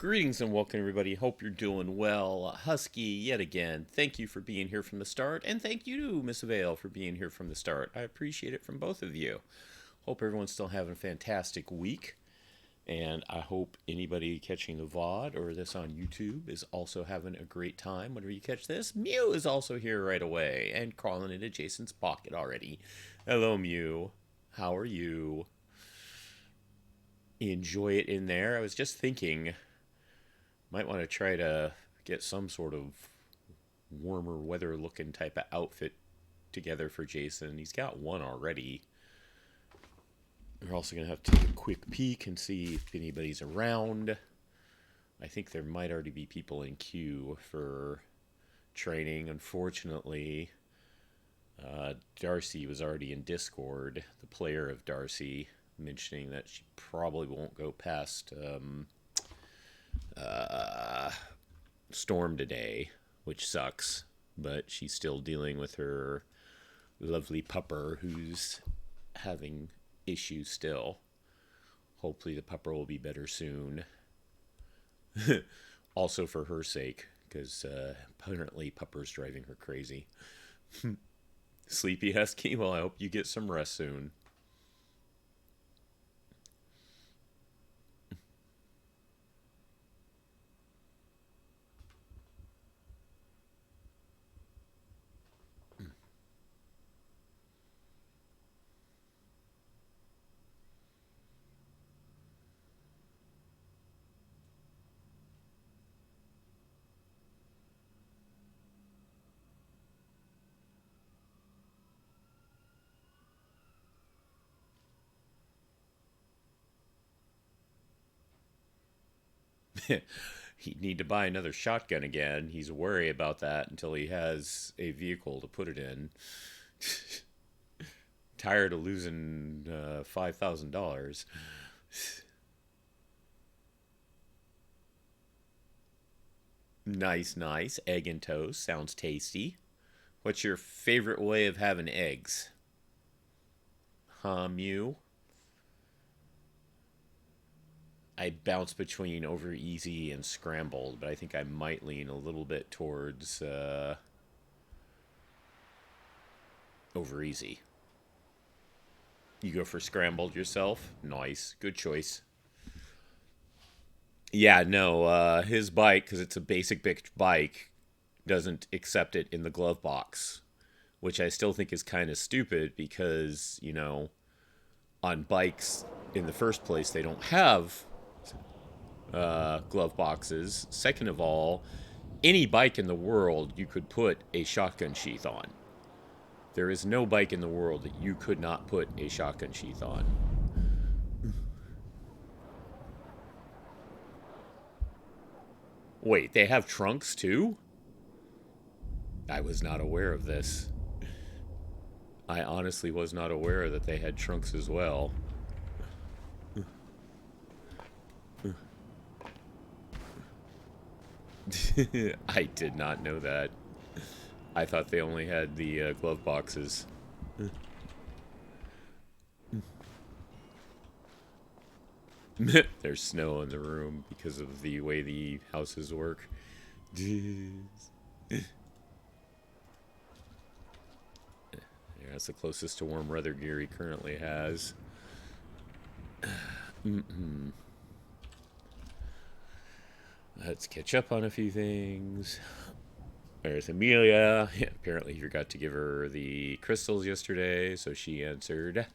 Greetings and welcome, everybody. Hope you're doing well. Husky, yet again, thank you for being here from the start, and thank you, Miss Vale, for being here from the start. I appreciate it from both of you. Hope everyone's still having a fantastic week, and I hope anybody catching the VOD or this on YouTube is also having a great time whenever you catch this. Mew is also here right away and crawling into Jason's pocket already. Hello, Mew. How are you? Enjoy it in there. I was just thinking, might want to try to get some sort of warmer weather looking type of outfit together for Jason. He's got one already. We're also going to have to take a quick peek and see if anybody's around. I think there might already be people in queue for training. Unfortunately, Darcy was already in Discord, the player of Darcy, mentioning that she probably won't go past Storm today, which sucks, but she's still dealing with her lovely pupper who's having issues still. Hopefully the pupper will be better soon. Also for her sake, because apparently pupper's driving her crazy. Sleepy Husky, well, I hope you get some rest soon. He'd need to buy another shotgun again. He's worried about that until he has a vehicle to put it in. Tired of losing $5,000. Nice, nice. Egg and toast. Sounds tasty. What's your favorite way of having eggs? Mew? I bounce between over easy and scrambled, but I think I might lean a little bit towards over easy. You go for scrambled yourself? Nice. Good choice. Yeah, no, his bike, because it's a basic bike, doesn't accept it in the glove box, which I still think is kind of stupid because, you know, on bikes in the first place, they don't have glove boxes. Second of all, any bike in the world you could put a shotgun sheath on. There is no bike in the world that you could not put a shotgun sheath on. Wait, they have trunks too? I was not aware of this. I honestly was not aware that they had trunks as well. I did not know that. I thought they only had the glove boxes. There's snow in the room because of the way the houses work. Yeah, that's the closest to warm weather gear he currently has. Let's catch up on a few things. There's Amelia. Yeah, apparently he forgot to give her the crystals yesterday, so she answered.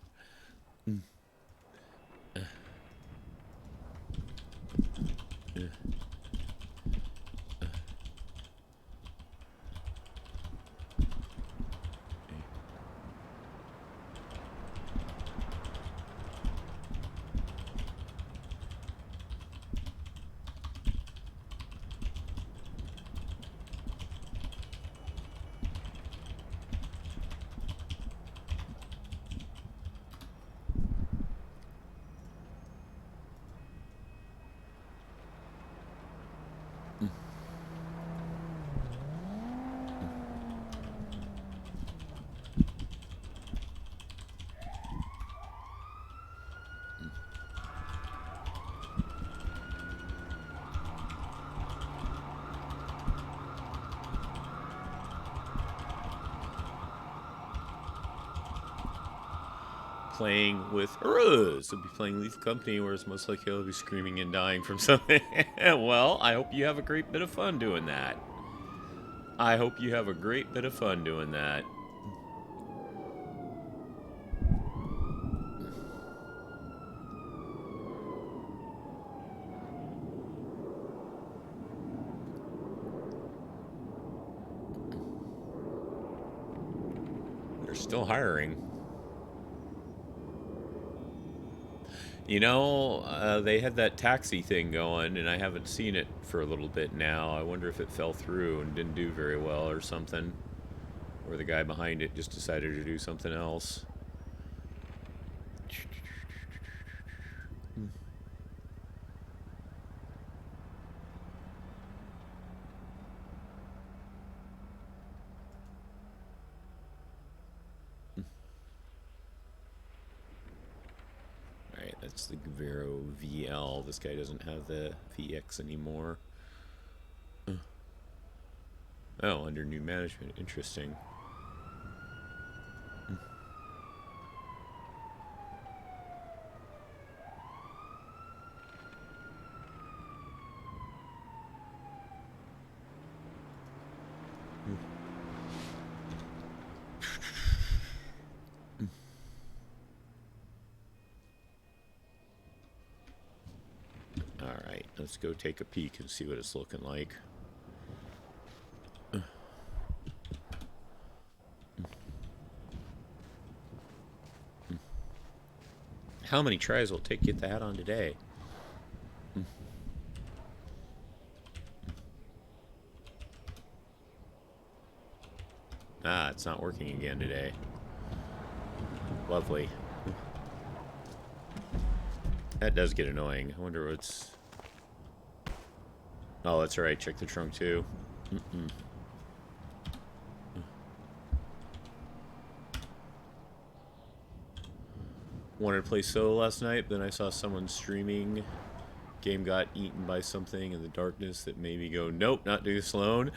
playing with Heroes. He'll be playing Lethal Company, whereas most likely he'll be screaming and dying from something. Well, I hope you have a great bit of fun doing that. I hope you have a great bit of fun doing that. They're still hiring. You know, they had that taxi thing going, and I haven't seen it for a little bit now. I wonder if it fell through and didn't do very well or something. Or the guy behind it just decided to do something else. Alright, that's the Vero VL. This guy doesn't have the VX anymore. Oh, under new management. Interesting. Alright, let's go take a peek and see what it's looking like. How many tries will it take to get the hat on today? Ah, it's not working again today. Lovely. That does get annoying. I wonder what's... Oh, that's right. Check the trunk, too. Wanted to play solo last night, then I saw someone streaming. Game got eaten by something in the darkness that made me go, nope, not do this alone.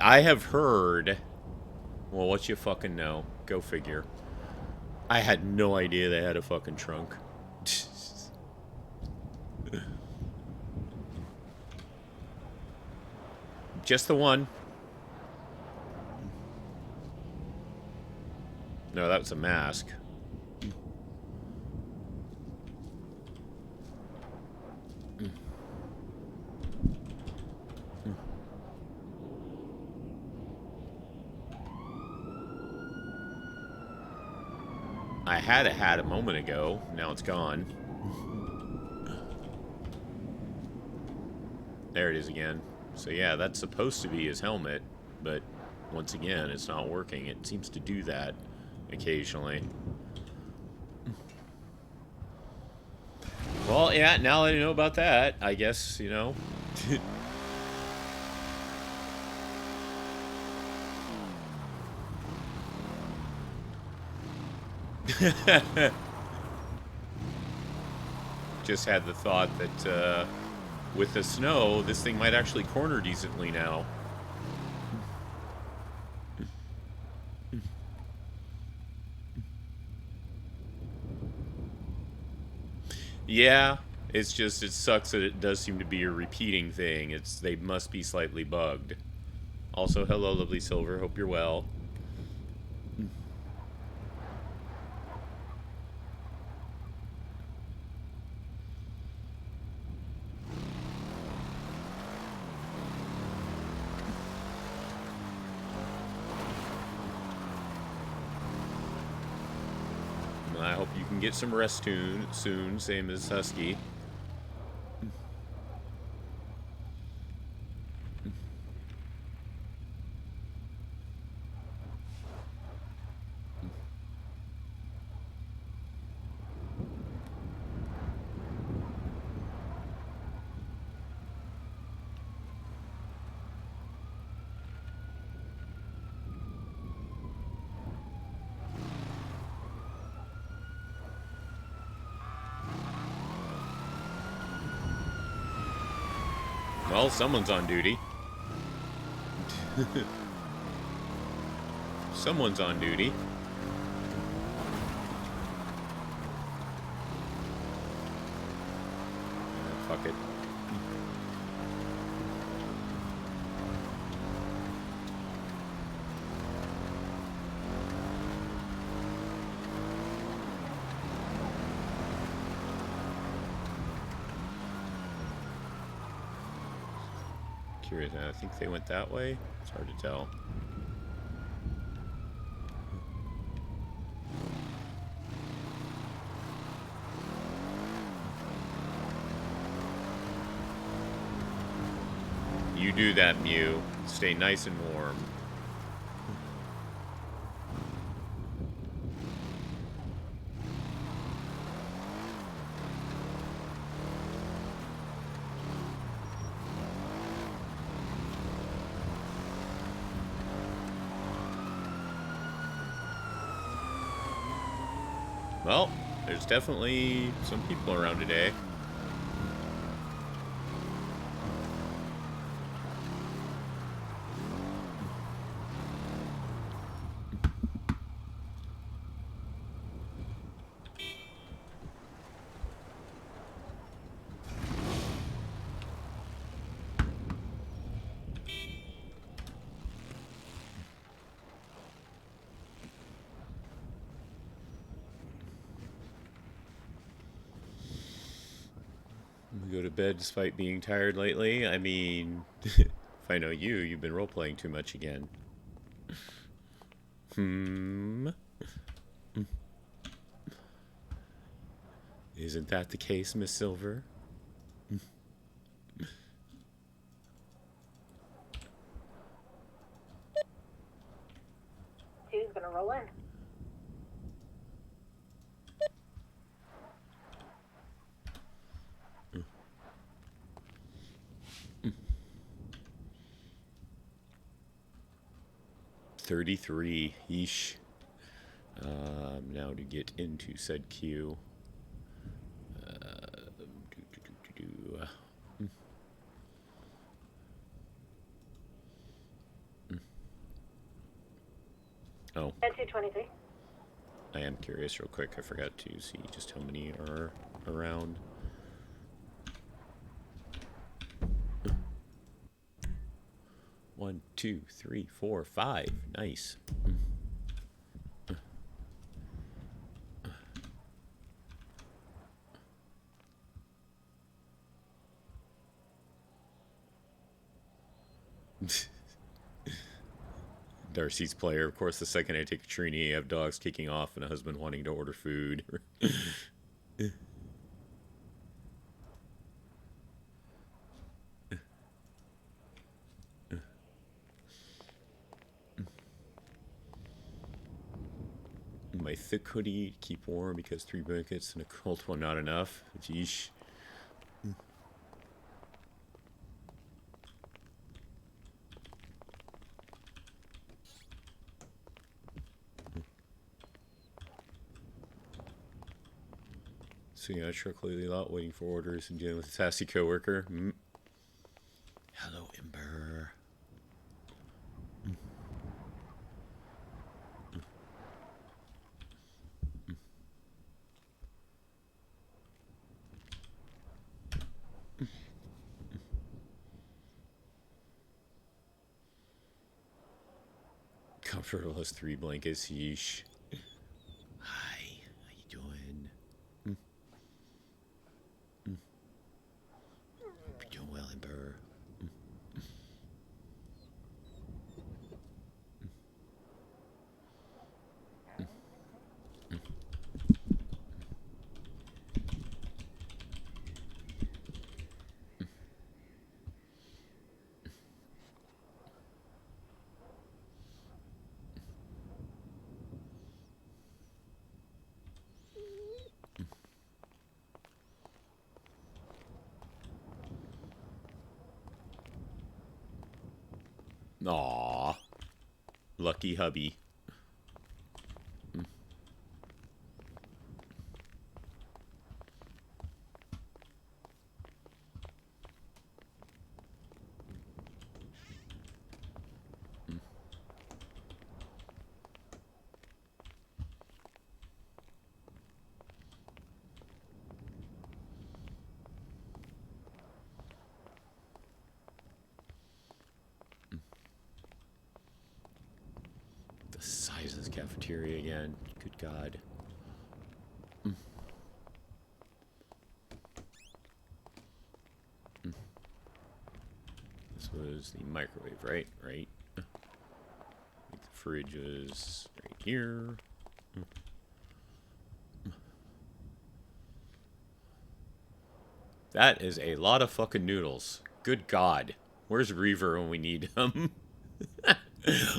I have heard... Well, what you fucking know? Go figure. I had no idea they had a fucking trunk. Just the one. No, that was a mask. I had a hat a moment ago. Now it's gone. There it is again. So yeah, that's supposed to be his helmet, but once again, it's not working. It seems to do that occasionally. Well, yeah, now that I know about that, I guess, you know. Just had the thought that with the snow, this thing might actually corner decently now. Yeah, it's just, it sucks that it does seem to be a repeating thing. They must be slightly bugged. Also, hello, lovely Silver. Hope you're well. I hope you can get some rest soon, same as Husky. Well, someone's on duty. Someone's on duty. fuck it. Curious, I think they went that way. It's hard to tell. You do that, Mew. Stay nice and warm. Well, there's definitely some people around today. Go to bed despite being tired lately. I mean, if I know you, you've been role-playing too much again. Isn't that the case, Miss Silver? Who's gonna roll in? $33. Yeesh. Now to get into said queue. Oh. At 223. I am curious real quick. I forgot to see just how many are around. One, two, three, four, five. Nice. Darcy's player. Of course, the second I take a Trini, I have dogs kicking off and a husband wanting to order food. My thick hoodie to keep warm because 3 blankets and a cold one not enough. Jeesh. So yeah, I truck lately a lot, waiting for orders and dealing with a sassy coworker. Hello, Ember. Comfortable as 3 blankets. Yeesh. Hi, how you doing? Hope you're doing well, Ember. Aww. Lucky hubby. cafeteria again. Good God. This was the microwave, right? Right. I think the fridge was right here. That is a lot of fucking noodles. Good God. Where's Reaver when we need him?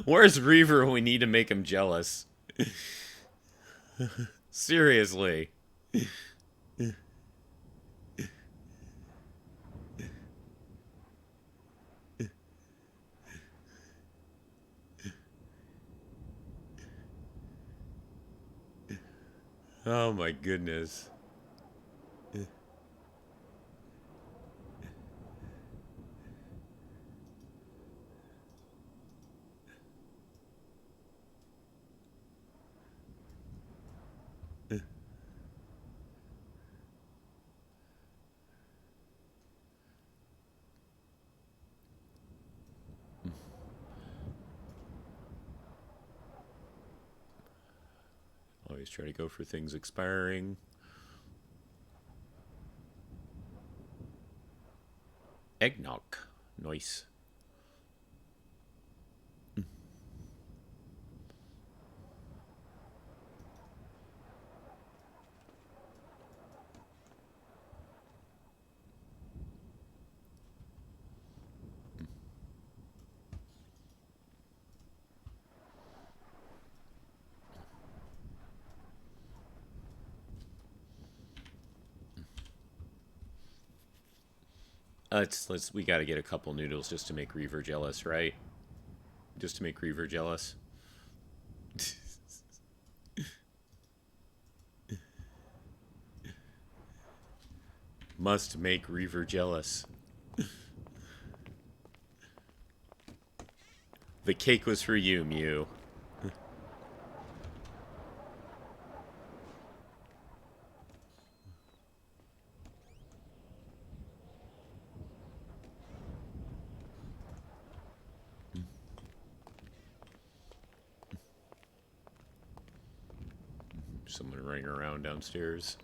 Where's Reaver when we need to make him jealous? Seriously. Oh my goodness. Always try to go for things expiring. Eggnog. Nice. We gotta get a couple noodles just to make Reaver jealous, right? Just to make Reaver jealous. Must make Reaver jealous. The cake was for you, Mew. Someone running around downstairs.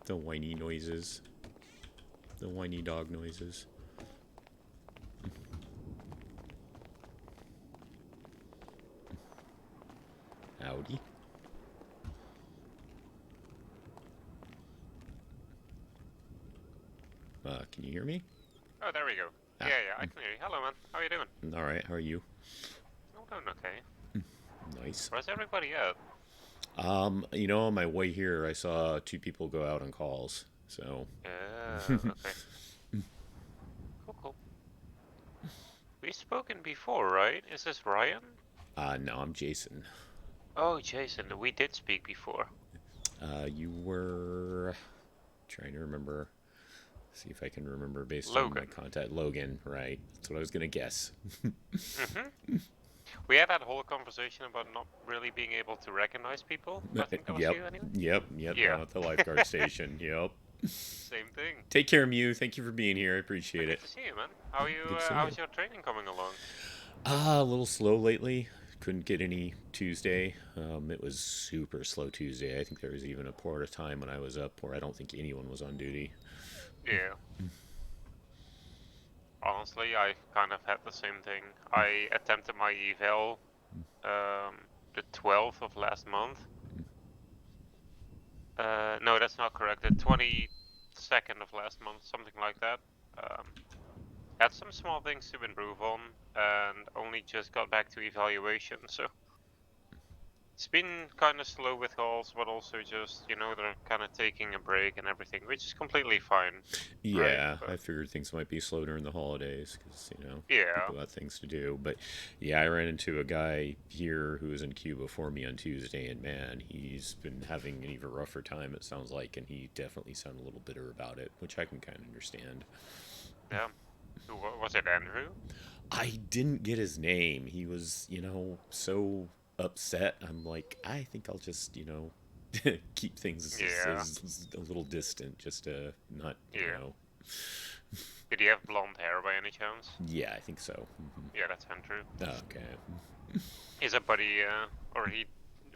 The whiny noises. The whiny dog noises. Howdy. Can you hear me? Oh, there we go. Yeah, I can hear you. Hello, man. How are you doing? Alright, how are you? I'm doing okay. Nice. Where's everybody at? You know, on my way here, I saw 2 people go out on calls, so... Yeah, okay. Cool. We've spoken before, right? Is this Ryan? No, I'm Jason. Oh, Jason, we did speak before. You were... Trying to remember... See if I can remember based Logan. on my contact. Logan, right. That's what I was gonna guess. We had that whole conversation about not really being able to recognize people. I think that was you, anyway. Yep, Yeah. down at the lifeguard station, yep. Same thing. Take care, Mew. Thank you for being here. I appreciate it. Good to see you, man. How are you? Good to see How's you. your training coming along? A little slow lately. Couldn't get any Tuesday. It was super slow Tuesday. I think there was even a part of time when I was up where I don't think anyone was on duty. Yeah. Honestly, I kind of had the same thing. I attempted my eval the 12th of last month. No, that's not correct. The 22nd of last month, something like that. Had some small things to improve on, and only just got back to evaluation, so... It's been kind of slow with calls, but also just, you know, they're kind of taking a break and everything, which is completely fine, right? Yeah, I But figured things might be slow during the holidays because, yeah, people got things to do. But yeah, I ran into a guy here who was in queue before me on Tuesday, and man, he's been having an even rougher time, it sounds like, and he definitely sounded a little bitter about it, which I can kind of understand. yeah. Was it Andrew? I didn't get his name. He was, so upset. I'm like, I think I'll just, keep things Yeah, a little distant, just to not, yeah. Did he have blonde hair by any chance? Yeah, I think so. Yeah, that's Andrew. Okay. He's a buddy, or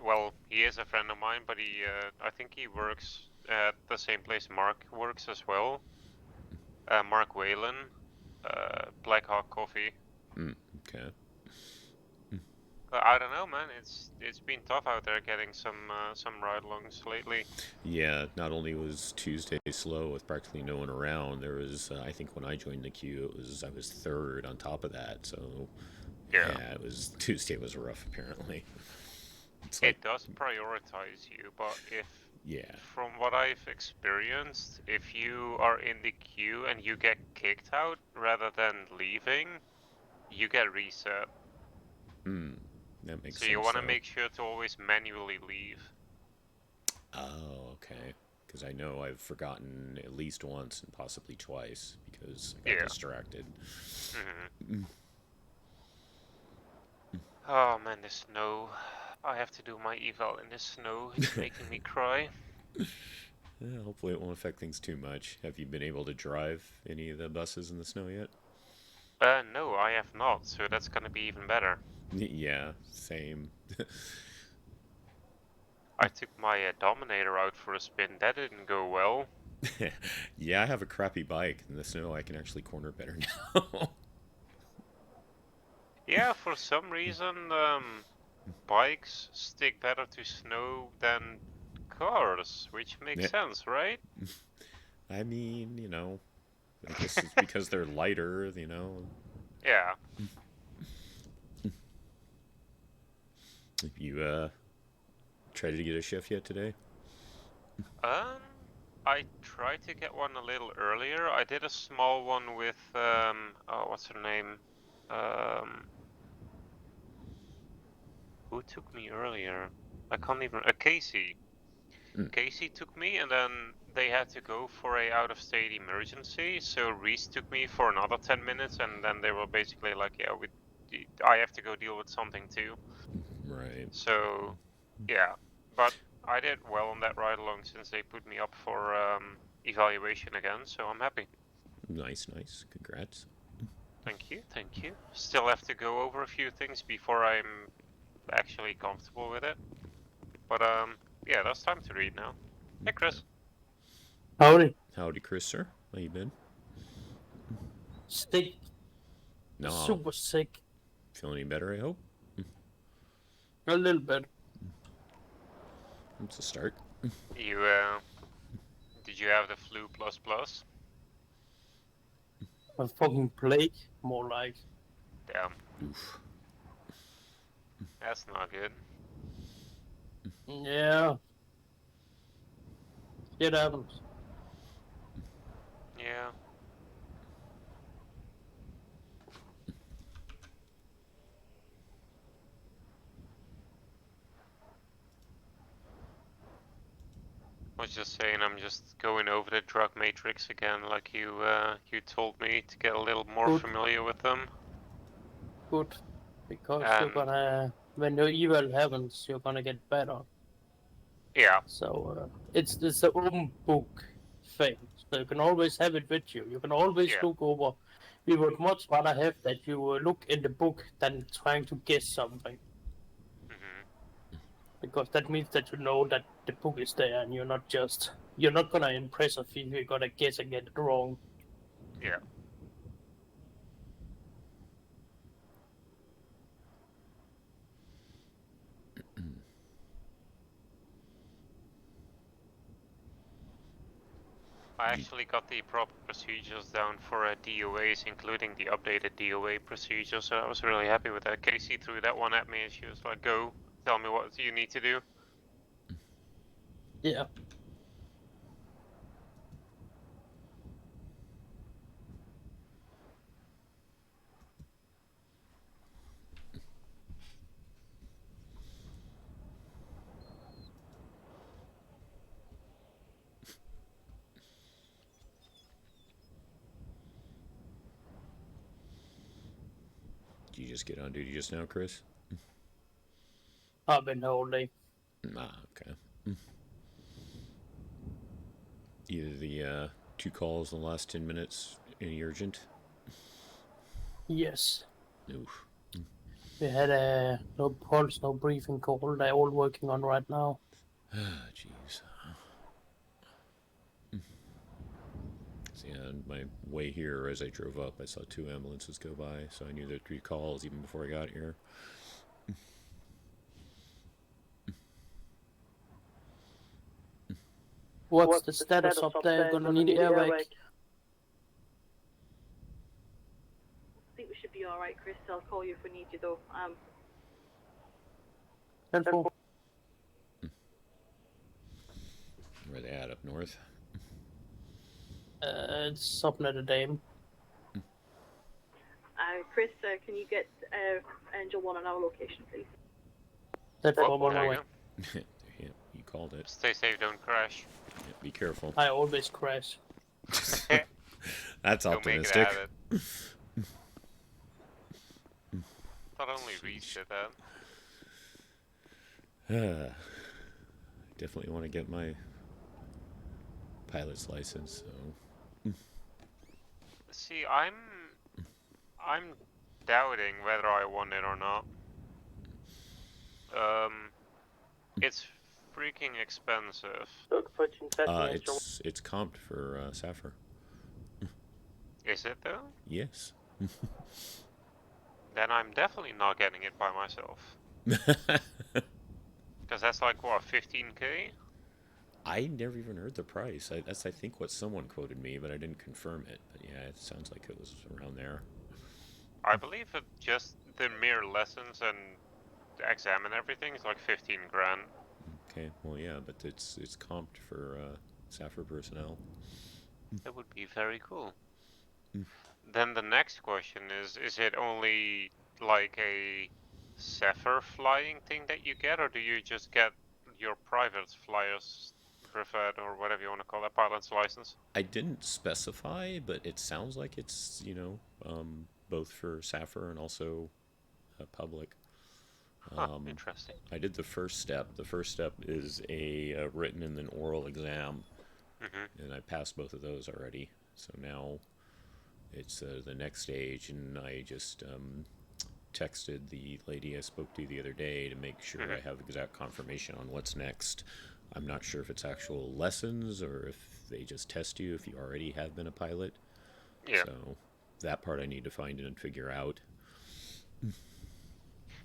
well, he is a friend of mine, but I think he works at the same place Mark works as well. Mark Whalen, Black Hawk Coffee. Okay. I don't know, man. It's been tough out there getting some ride-alongs lately. Yeah, not only was Tuesday slow with practically no one around, there was, I think when I joined the queue, I was third on top of that. So, Yeah, yeah, Tuesday was rough apparently. It's like, it does prioritize you, but if yeah, from what I've experienced, if you are in the queue and you get kicked out rather than leaving, you get reset. that makes So you sense want to though. make sure to always manually leave. Oh, okay. Because I know I've forgotten at least once and possibly twice because I got Yeah. distracted. Oh man, the snow. I have to do my eval in the snow. It's making me cry. Yeah, hopefully it won't affect things too much. Have you been able to drive any of the buses in the snow yet? No, I have not, so that's gonna be even better. Yeah, same. I took my Dominator out for a spin. That didn't go well. Yeah, I have a crappy bike. In the snow, I can actually corner better now. Yeah, for some reason, bikes stick better to snow than cars, which makes Yeah, sense, right? I mean, I guess it's because they're lighter. Yeah. You tried to get a shift yet today? Um, I tried to get one a little earlier. I did a small one with oh, what's her name? Um, who took me earlier? I can't even. Casey. Mm, Casey took me, and then they had to go for a out-of-state emergency. So Reese took me for another 10 minutes, and then they were basically like, "Yeah, I have to go deal with something too." right. So, yeah, but I did well on that ride along since they put me up for evaluation again. So I'm happy. Nice, nice. Congrats. Thank you, thank you. Still have to go over a few things before I'm actually comfortable with it. But yeah, that's time to read now. Hey, Okay. Chris. Howdy. Howdy, Chris, sir. How you been? Sick. No, Super sick. feeling any better, I hope? A little bit. It's a start. You did you have the flu plus plus? A fucking plague, more like. Damn, Oof. that's not good. Yeah. It happens. Yeah. I was just saying, I'm just going over the drug matrix again, like you told me to get a little more Good. familiar with them. Good. Because you're And gonna, when your evil happens, you're gonna get better. yeah, So it's the open book thing. So you can always have it with you. You can always yeah, look over. We would much rather have that you look in the book than trying to guess something. hmm, Because that means that you know that the book is there and you're not gonna impress us if you're gonna guess and get it wrong. yeah. I actually got the proper procedures down for DOAs, including the updated DOA procedure, so I was really happy with that. Casey threw that one at me and she was like, go. tell me what you need to do. Yeah. Did you just get on duty just now, Chris? I've been the whole day. Ah, okay. Either the 2 calls in the last 10 minutes, any urgent? Yes. Oof. We had a no pulse, no briefing call. They're all working on right now. Ah, jeez. See, on my way here, as I drove up, I saw 2 ambulances go by, so I knew there were 3 calls even before I got here. What's the status up there? Gonna need airback. I think we should be alright, Chris. I'll call you if we need you, though. 10-4. Where they at, up north? It's up near the dam. Chris, can you get Angel 1 on our location, please? That's Oh, one there you away. go. Yeah, you called it. Stay safe, don't crash. Yeah, be careful. I always crash. That's Don't make it a optimistic. habit. Thought only Reese did that. Definitely want to get my pilot's license, so See, I'm doubting whether I want it or not. It's freaking expensive. it's comped for Sapphire. Is it though? Yes. Then I'm definitely not getting it by myself. Because that's like, what, 15k? I never even heard the price. That's, I think, what someone quoted me, but I didn't confirm it. But yeah, it sounds like it was around there. I believe it just the mere lessons and the exam and everything is like 15 grand. Okay, well, yeah, but it's comped for Sapphire personnel. That would be very cool. Then the next question is it only like a Zephyr flying thing that you get, or do you just get your private flyers preferred, or whatever you want to call that, pilot's license? I didn't specify, but it sounds like it's, both for Sapphire and also public. Interesting. I did the first step. The first step is a written and then oral exam, and I passed both of those already. So now it's the next stage, and I just texted the lady I spoke to the other day to make sure I have exact confirmation on what's next. I'm not sure if it's actual lessons or if they just test you if you already have been a pilot. Yeah. So that part I need to find and figure out.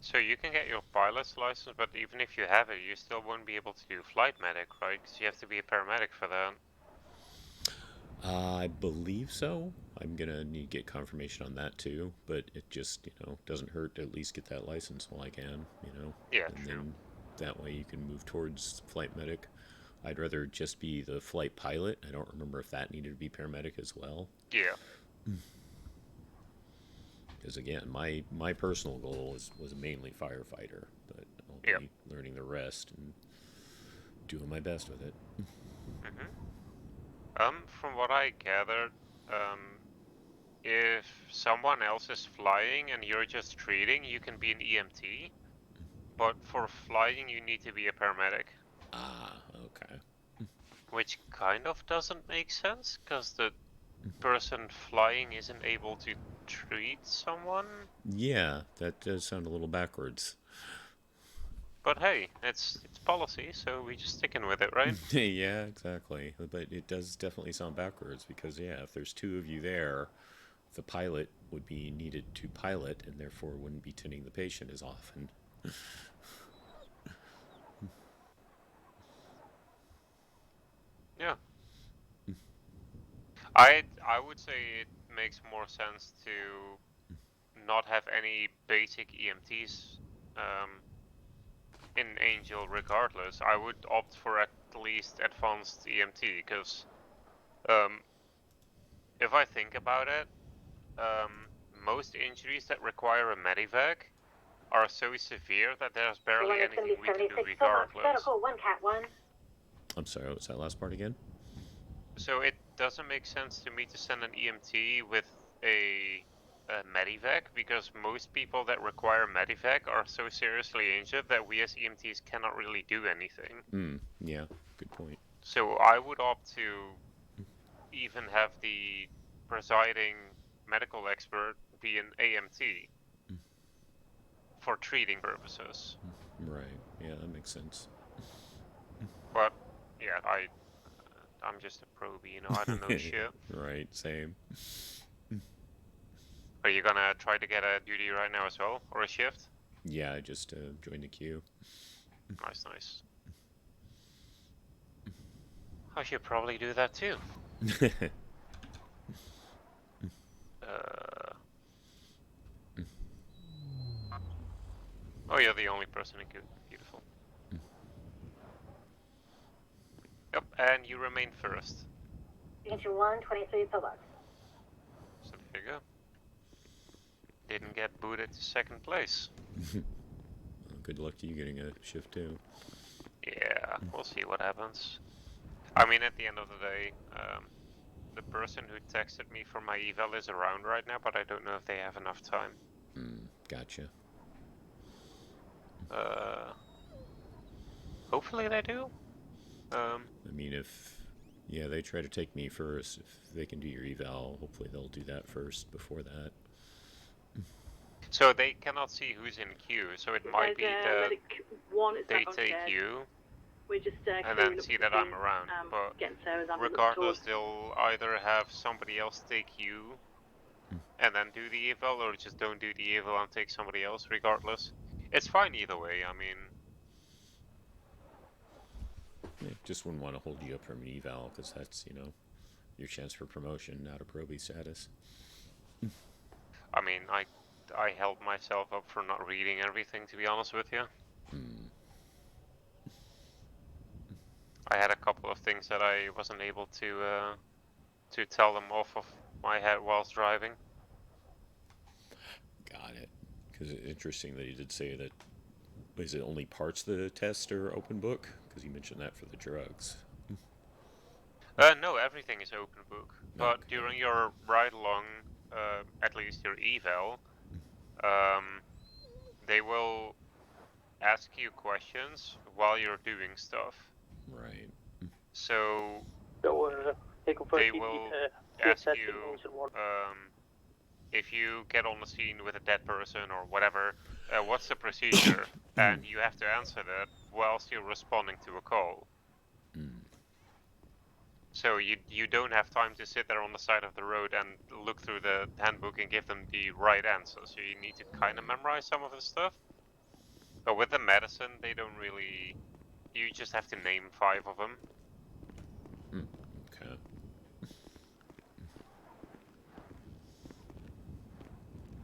So you can get your pilot's license, but even if you have it, you still won't be able to do flight medic, right? Because you have to be a paramedic for that. I believe so. I'm gonna need to get confirmation on that too, but it just, doesn't hurt to at least get that license while I can, Yeah, and true. then that way you can move towards flight medic. I'd rather just be the flight pilot. I don't remember if that needed to be paramedic as well. Yeah. Because again, my personal goal was mainly firefighter, but I'll be learning the rest and doing my best with it. From what I gathered, if someone else is flying and you're just treating, you can be an EMT. But for flying, you need to be a paramedic. Ah, okay. Which kind of doesn't make sense, because the person flying isn't able to treat someone. Yeah, that does sound a little backwards. But hey, it's policy, so we just sticking with it, right? Yeah, exactly. But it does definitely sound backwards because, yeah, if there's 2 of you there, the pilot would be needed to pilot and therefore wouldn't be tending the patient as often. Yeah. I would say it makes more sense to not have any basic EMTs in Angel regardless, I would opt for at least advanced EMT, because if I think about it, most injuries that require a medevac are so severe that there's barely anything we can do regardless. One cat one. I'm sorry, what was that last part again? So it doesn't make sense to me to send an EMT with a medevac, because most people that require medevac are so seriously injured that we as EMTs cannot really do anything. Yeah, good point. So I would opt to even have the presiding medical expert be an AMT for treating purposes. Right, yeah, that makes sense. But yeah, I'm just a probie, you know, I don't know shit. Right, same. Are you gonna try to get a duty right now as well, or a shift? Yeah, I just joined the queue. Nice, nice. I should probably do that too. Oh, you're the only person in queue. Beautiful. Yep, and you remain first. Engine 123 pillbox. So there you go. Didn't get booted to second place. Well, good luck to you getting a shift too. Yeah, we'll see what happens. I mean, at the end of the day, the person who texted me for my eval is around right now, but I don't know if they have enough time. Gotcha. Hopefully they do. I mean, if they try to take me first, if they can do your eval, hopefully they'll do that first before that. So they cannot see who's in queue, so it might be that they take you, We're just and then see that I'm around. But regardless, they'll either have somebody else take you, and then do the eval, or just don't do the eval and take somebody else, regardless. It's fine either way, I mean... Just wouldn't want to hold you up from an eval, because that's, your chance for promotion, not a probie status. I mean, I held myself up for not reading everything, to be honest with you. I had a couple of things that I wasn't able to tell them off of my head whilst driving. Got it. Because it's interesting that you did say that. Is it only parts of the test are open book? Because you mentioned that for the drugs. No, everything is open book. But Okay. during your ride along, at least your eval, they will ask you questions while you're doing stuff. Right. So they will ask you if you get on the scene with a dead person or whatever, what's the procedure? And you have to answer that whilst you're responding to a call. So you don't have time to sit there on the side of the road and look through the handbook and give them the right answer. So you need to kind of memorize some of the stuff. But with the medicine, they don't really... You just have to name 5 of them. Okay.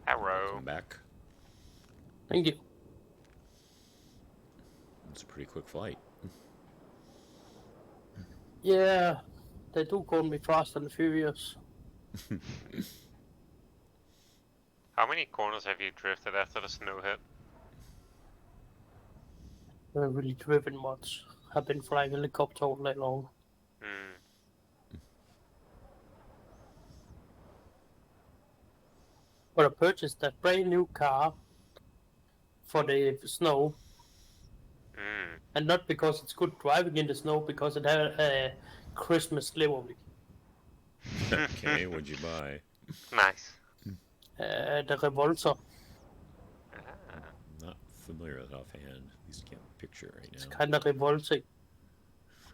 Hello. Welcome back. Thank you. It's a pretty quick flight. Yeah, they do call me Fast and Furious. How many corners have you drifted after the snow hit? I haven't really driven much. I've been flying helicopter all night long. But I purchased a brand new car for the snow. And not because it's good driving in the snow, because it had a Christmas livery. Okay, what'd you buy? Nice. The Revolter. Not familiar with it offhand. At least can't picture it right now. It's kind of revolting.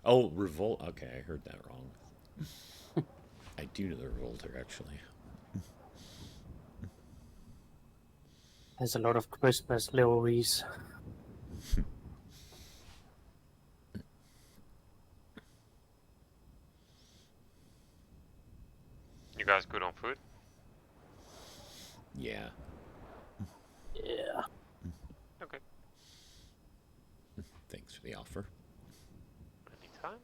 Oh, Revolt. Okay, I heard that wrong. I do know the Revolter, actually. There's a lot of Christmas liveries. You guys good on food? Yeah. Yeah. Okay. the offer. Anytime.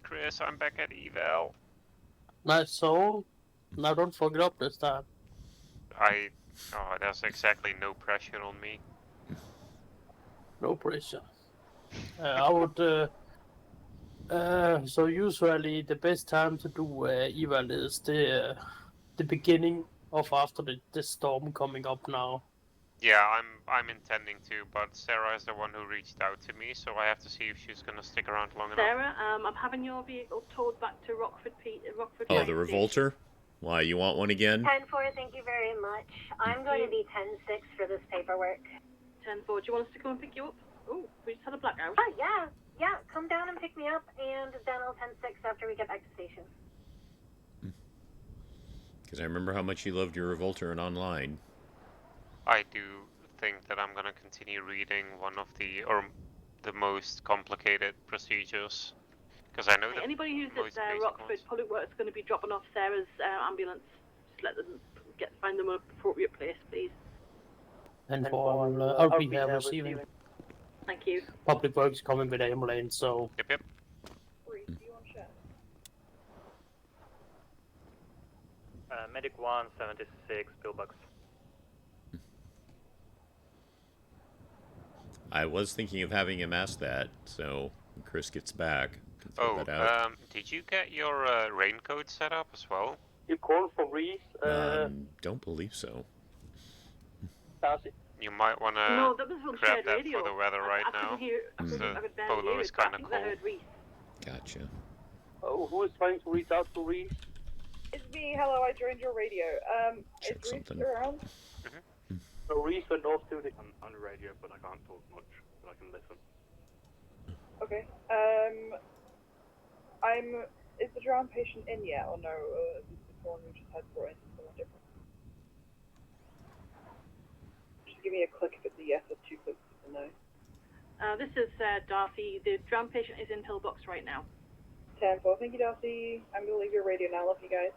Chris, I'm back at eval. Nice soul. Now don't fuck it up this time. There's exactly no pressure on me. No pressure. I would. So usually the best time to do eval is the beginning of after the storm coming up now. Yeah, I'm intending to, but Sarah is the one who reached out to me, so I have to see if she's gonna stick around long enough. Sarah, I'm having your vehicle towed back to Rockford Oh, Fire the Station. Revolter? Why, you want one again? 10-4, thank you very much. I'm going to be 10-6 for this paperwork. 10-4, do you want us to come and pick you up? Oh, we just had a blackout. Oh, yeah, come down and pick me up, and then I'll 10-6 after we get back to station. Because I remember how much you loved your Revolter and online. I do think that I'm gonna continue reading one of the most complicated procedures, because I know that Anybody who's most at basic Rockford ones. Public Works going to be dropping off Sarah's ambulance. Just let them find them an appropriate place, please. And I'll be here receiving. Thank you. Public Works coming with ambulance, so Yep. Medic 176, pillbox. I was thinking of having him ask that, so when Chris gets back, can throw that out. Did you get your raincoat set up as well? you call for Reese. Don't believe so. Darcy. You might want No, to that was on grab shared that radio. for the weather right now. I The could barely polo hear is it, but I kinda think I cold. heard Reese. Gotcha. Oh, who is trying to reach out to Reese? It's me. Hello, I joined your radio. Check Is Reese something. around? So Reese went off duty. I'm on the radio, but I can't talk much, but I can listen. Okay. Is the drowned patient in yet, or no? Is this the one who just had brought in someone different? Just give me a click if it's a yes, or 2 clicks if it's a no. This is Darcy. The drowned patient is in pillbox right now. 10-4. Thank you, Darcy. I'm gonna leave your radio now. Love you guys.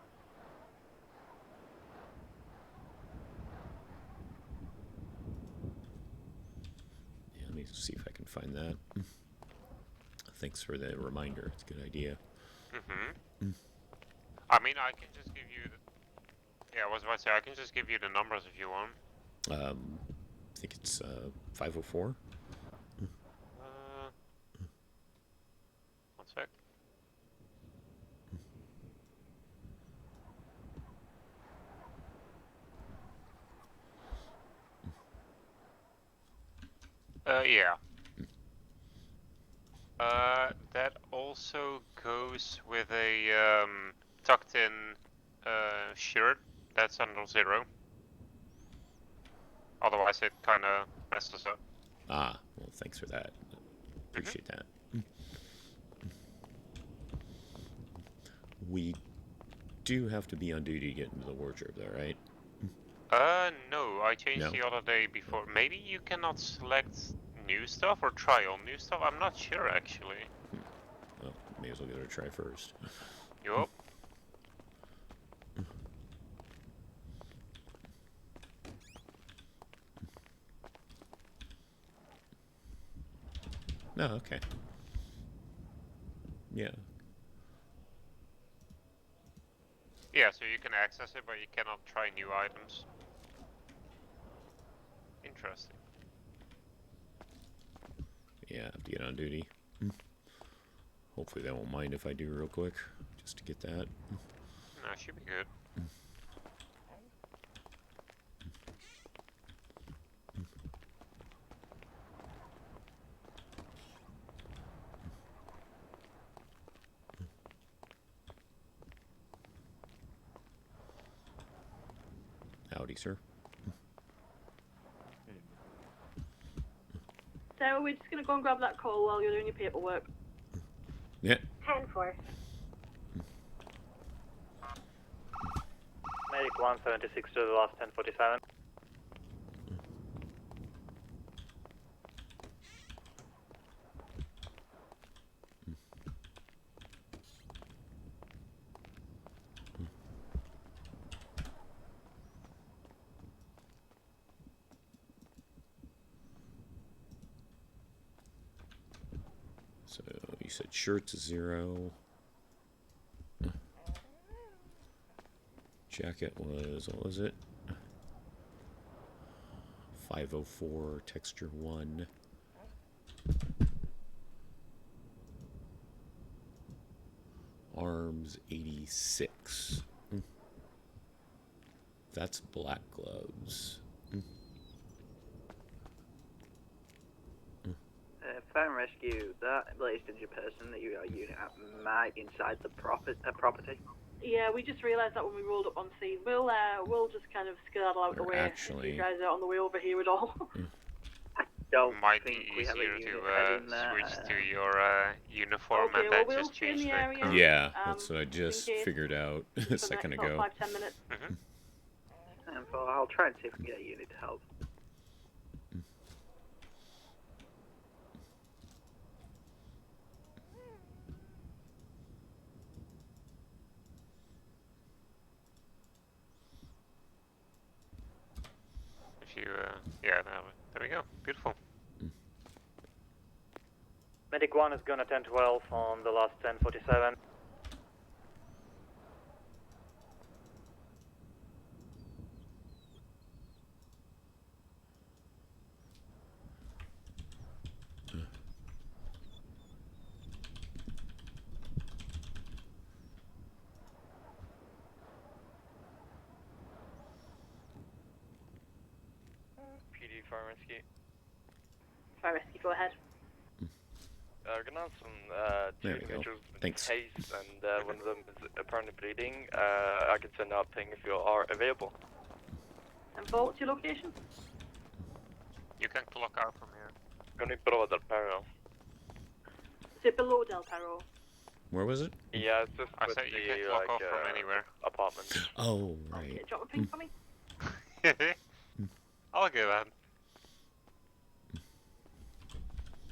Yeah, let me see if I can find that. Thanks for the reminder. It's a good idea. I mean, I can just give you. Yeah, I was about to say I can just give you the numbers if you want. I think it's 504. One sec. Yeah. That also goes with a tucked in shirt that's under 0. Otherwise it kinda messes up. Ah, well, thanks for that. Appreciate that. We do have to be on duty to get into the wardrobe, though, right? No, I changed No? the other day before. Maybe you cannot select new stuff or try on new stuff. I'm not sure actually. Well, may as well give it a try first. Yup. No, okay. Yeah. Yeah, so you can access it, but you cannot try new items. Interesting. Yeah, I have to get on duty. Hopefully they won't mind if I do real quick, just to get that. No, should be good. Howdy, sir. Sarah, we're just going to go and grab that call while you're doing your paperwork. Yeah. 10-4. Medic 176 to the last 1047. So you said shirts 0. Jacket was, what was it? 504, texture 1. Arms 86. That's black gloves. Fire and rescue, that blazed injured person that you got a unit at might inside the property. Yeah, we just realised that when we rolled up on scene. We'll just kind of skedaddle out the way. Actually, if you guys are on the way over here at all. I don't Might think be we have a easier unit to heading there. switch to your uniform Okay, and well, then we'll just stay in change the the area. code. yeah, that's what I just in case figured out for a the next second sort of ago. 5-10 minutes. And I'll try and see if we can get a unit to help. If you, yeah, there we go. Beautiful. Medic 1 is gonna 10-12 on the last 1047. PD Fire Rescue. Fire rescue, go ahead. We're gonna have some two There we go. individuals with Thanks. haze, and one of them is apparently bleeding. I can send out ping if you are available. And Bo, what's your location? You can clock out from here. Only below del Perro. Is it below Del Perro? Where was it? Yeah, it's just I with said you the, can clock like, off from anywhere. apartment. Oh, Okay, right. drop a ping for me. I'll go then.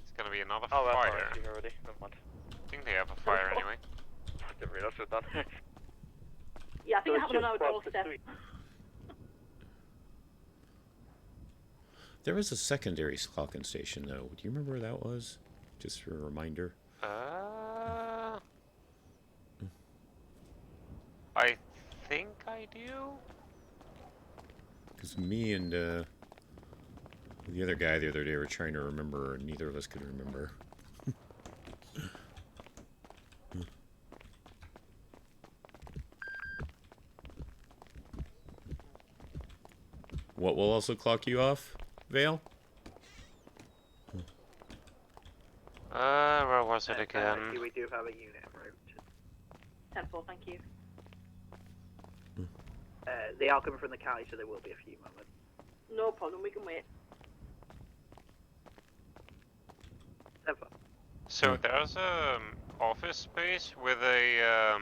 It's gonna be another Oh, that's fire. already already. Never mind. I think they have a fire anyway. Didn't realize it was done. Yeah, I think it happened on our doorstep. There was a secondary clocking station, though. Do you remember where that was? Just for a reminder. I think I do. Because me and the other guy the other day were trying to remember, and neither of us could remember. What will also clock you off, Vale? Where was it again? Rescue, we do have a unit en route. 10-4, thank you. They are coming from the county, so there will be a few moments. No problem, we can wait. Never. So there's a office space with a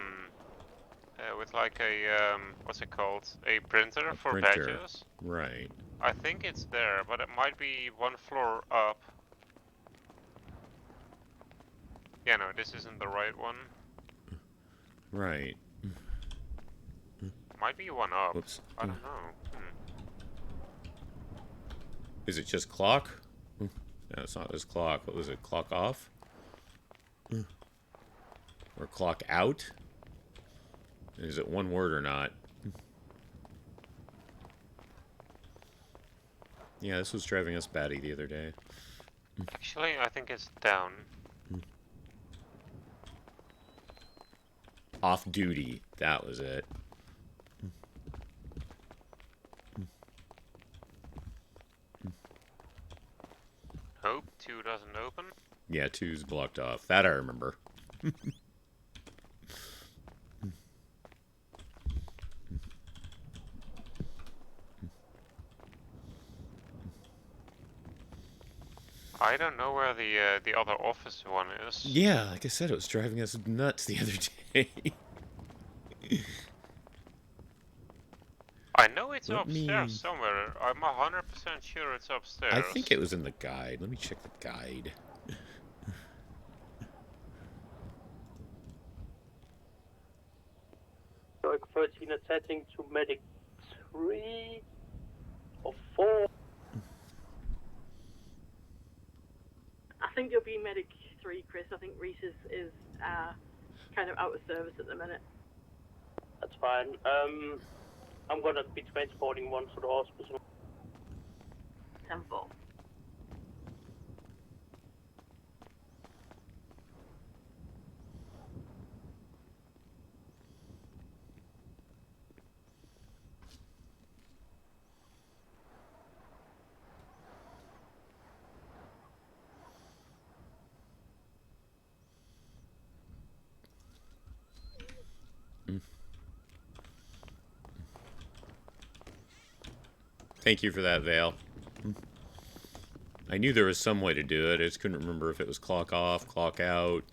with like a what's it called? A printer for Printer. badges. Right. I think it's there, but it might be one floor up. Yeah, no, this isn't the right one. Right. Might be one up. Whoops. I don't know. Is it just clock? No, it's not just clock. What was it? Clock off? Or clock out? Is it one word or not? Yeah, this was driving us batty the other day. Actually, I think it's down. Off duty. That was it. Hope 2 doesn't open. Yeah, 2's blocked off. That I remember. I don't know where the other office one is. Yeah, like I said, it was driving us nuts the other day. I know it's Let upstairs me- somewhere. I'm 100% sure it's upstairs. I think it was in the guide. Let me check the guide. Stoic 13 attaching to medic 3 or 4. I think you'll be medic 3, Chris. I think Reese is kind of out of service at the minute. That's fine. I'm gonna be transporting one to the hospital. 10-4. Thank you for that, Vale. I knew there was some way to do it. I just couldn't remember if it was clock off, clock out.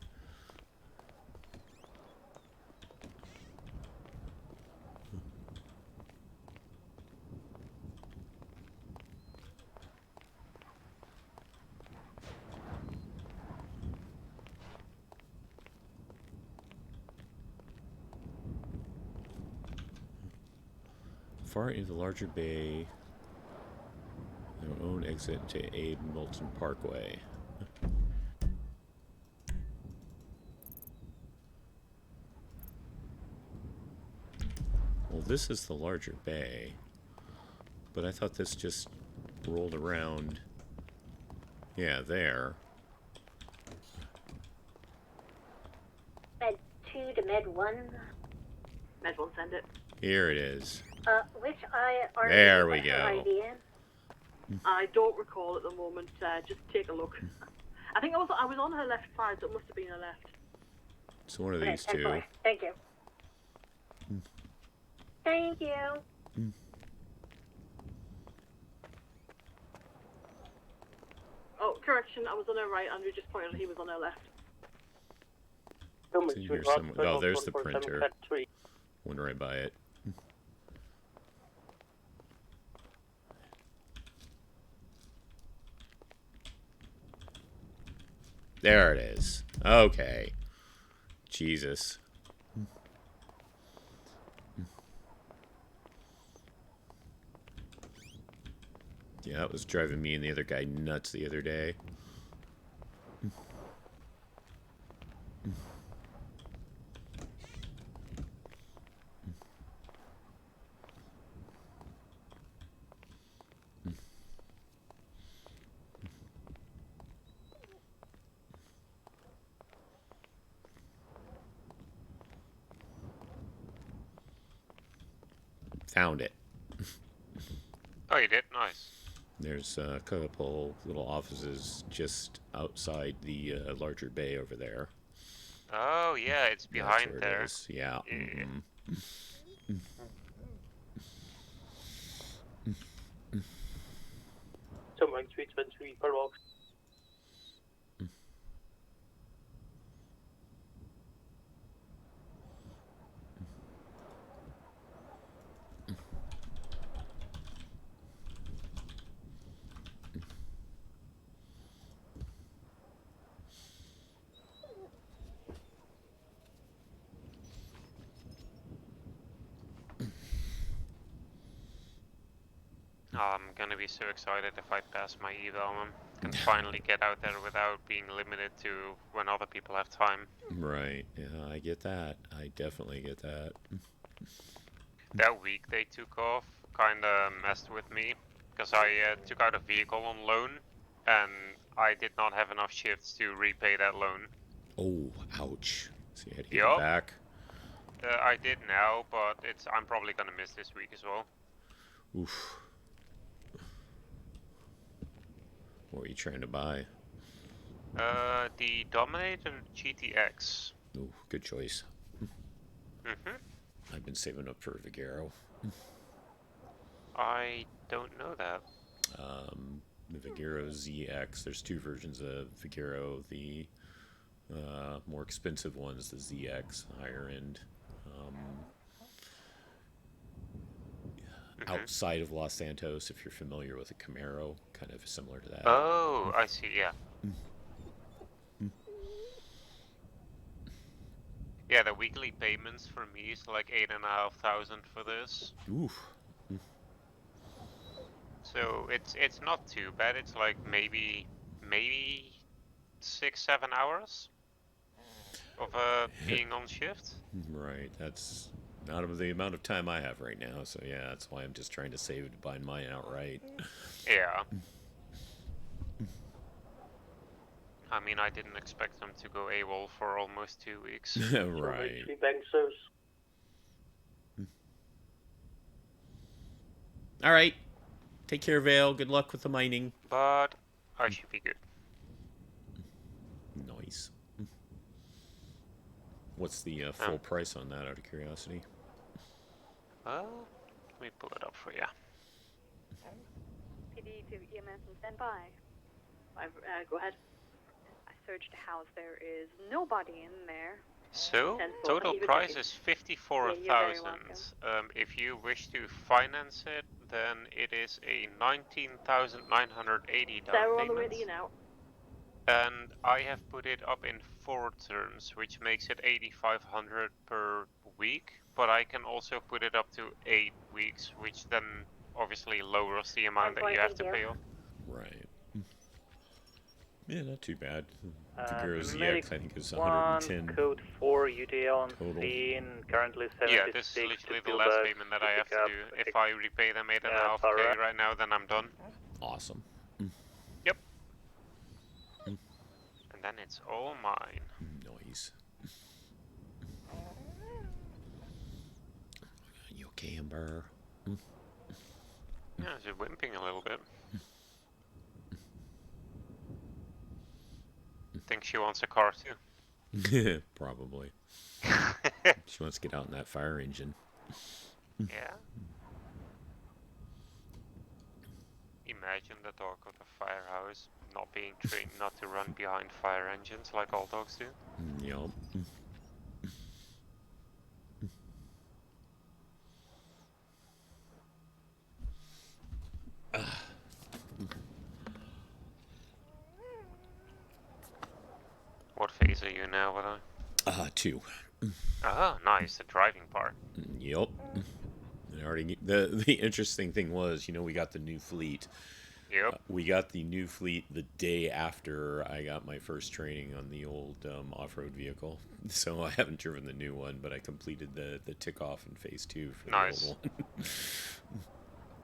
Far into the larger bay. Their own exit into Abe Milton Parkway. Well, this is the larger bay, but I thought this just rolled around. Yeah, there. Med 2 to Med 1. Med 1, send it. Here it is. Which I are There we go. I don't recall at the moment. Just take a look. I think I was on her left side, so it must have been her left. It's one of these two. Thank you. Thank you. Oh, correction, I was on her right. Andrew just pointed he was on her left. It's in here somewhere. Oh, there's the printer. Went right by it. There it is. Okay. Jesus. Yeah, that was driving me and the other guy nuts the other day. Found it. Oh, you did? Nice. There's a couple little offices just outside the larger bay over there. Oh, yeah, it's behind That's where there. it is. Yeah. Someone 323 per box. I'm gonna be so excited if I pass my eval and can finally get out there without being limited to when other people have time. Right. Yeah, I get that. I definitely get that. That week they took off kinda messed with me, because I took out a vehicle on loan, and I did not have enough shifts to repay that loan. Oh, ouch. So you had to get it back? I did now, but I'm probably gonna miss this week as well. Oof. What were you trying to buy? The Dominator GTX. Ooh, good choice. Mm-hmm. I've been saving up for a Vigero. I don't know that. The Vigero ZX. There's two versions of Vigero. The more expensive one is the ZX, higher end. Outside of Los Santos, if you're familiar with a Camaro, kind of similar to that. Oh, I see, yeah. Yeah, the weekly payments for me is like 8,500 for this. Oof. So it's not too bad. It's like maybe 6-7 hours. of being on shift. Right, that's not of the amount of time I have right now, so yeah, that's why I'm just trying to save to buy mine outright. Yeah. I mean, I didn't expect them to go AWOL for almost 2 weeks. Right. Bank service. All right. Take care, Vale. Good luck with the mining. But I should be good. Nice. What's the full price on that, out of curiosity? Well, let me pull it up for you. PD to EMS and standby. Go ahead. I searched the house. There is nobody in there. So, 10-4, total even price if is Yeah, you're very 54,000. If you wish to finance it, then it is a 19,980 down Sarah on the payment. radio now. And I have put it up in 4 terms, which makes it 8,500 per week. But I can also put it up to 8 weeks, which then obviously lowers the amount that you have to pay off. Right. Yeah, not too bad. The Girls Medic EX, I think, is 1, 110 code 4, UTA on total. scene, currently 76. Yeah, this is literally the last payment that I have to do. If I repay them 8.5k right now, then I'm done. Awesome. Yep. And then it's all mine. Noise. You okay, Amber? Yeah, she's wimping a little bit. Think she wants a car too. Probably. She wants to get out in that fire engine. Yeah. Imagine the dog of the firehouse not being trained not to run behind fire engines like all dogs do. Yup. What phase are you now, with I? 2. Ah, nice, the driving part. Yup. I already. The interesting thing was, we got the new fleet. Yep. We got the new fleet the day after I got my first training on the old off-road vehicle. So I haven't driven the new one, but I completed the tick-off in phase 2 for the old one.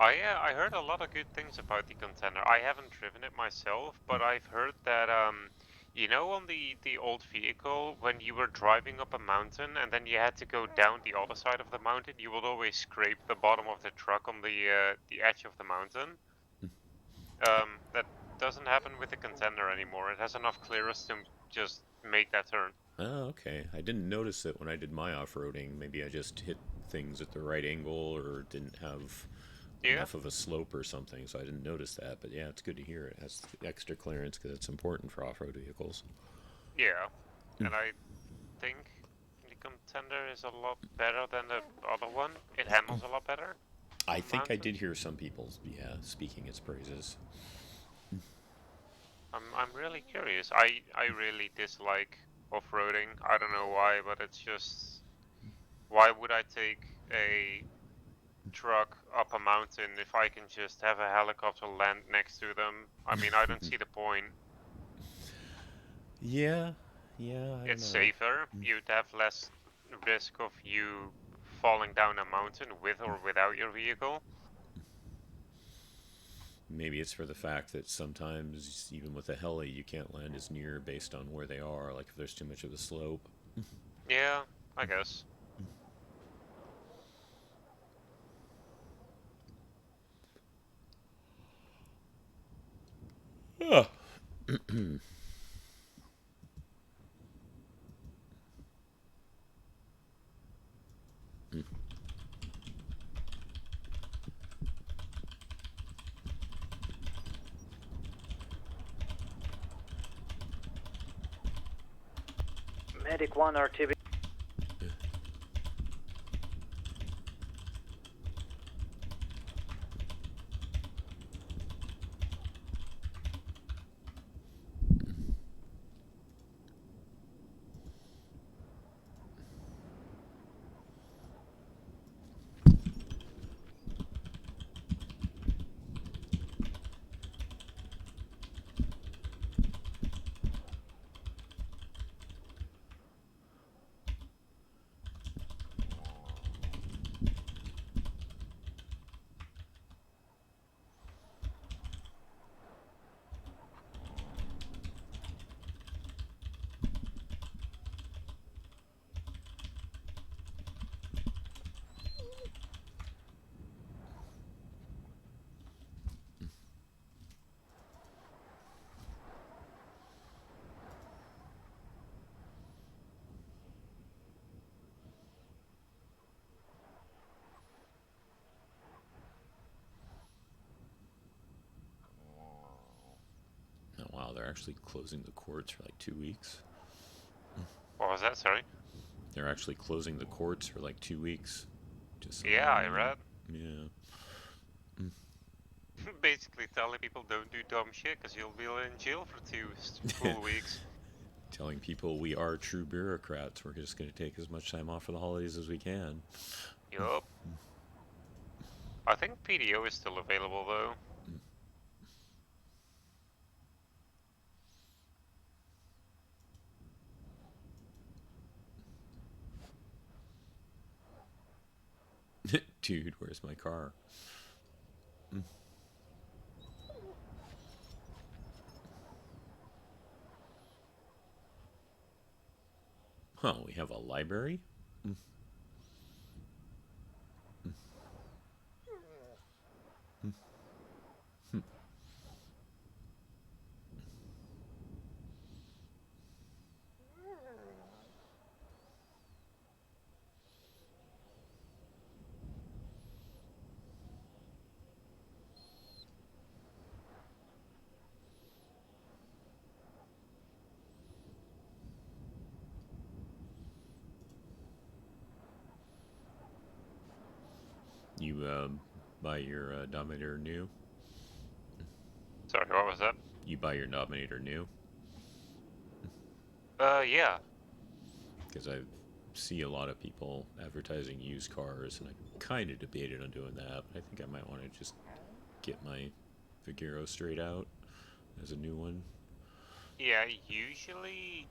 I heard a lot of good things about the contender. I haven't driven it myself, but I've heard that on the old vehicle, when you were driving up a mountain and then you had to go down the other side of the mountain, you would always scrape the bottom of the truck on the edge of the mountain. That doesn't happen with the contender anymore. It has enough clearance to just make that turn. Oh, okay. I didn't notice it when I did my off-roading. Maybe I just hit things at the right angle or didn't have enough of a slope or something, so I didn't notice that. But yeah, it's good to hear it has extra clearance because it's important for off-road vehicles. Yeah, and I think the contender is a lot better than the other one. It handles a lot better. I think I did hear some people, speaking its praises. I'm really curious. I really dislike off-roading. I don't know why, but it's just, why would I take a truck up a mountain if I can just have a helicopter land next to them? I mean, I don't see the point. Yeah, I don't It's know. safer. You'd have less risk of you falling down a mountain with or without your vehicle. Maybe it's for the fact that sometimes, even with a heli, you can't land as near based on where they are, like if there's too much of a slope. Yeah, I guess. Oh. Medic 1 RTB. they're actually closing the courts for like 2 weeks. What was that? Sorry. They're actually closing the courts for like 2 weeks. Just so Yeah, you I know. read. Yeah. Basically telling people don't do dumb shit because you'll be in jail for 2 full weeks. Telling people we are true bureaucrats. We're just going to take as much time off for the holidays as we can. Yup. I think PDO is still available though. Dude, where's my car? Oh, we have a library? You buy your Dominator new? Sorry, what was that? You buy your Dominator new? Yeah. Because I see a lot of people advertising used cars, and I kind of debated on doing that, but I think I might want to just get my Vigero straight out as a new one. Yeah, usually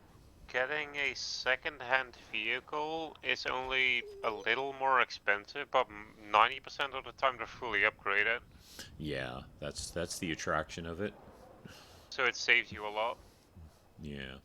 getting a second-hand vehicle is only a little more expensive, but 90% of the time they're fully upgraded. Yeah, that's the attraction of it. So it saves you a lot. Yeah.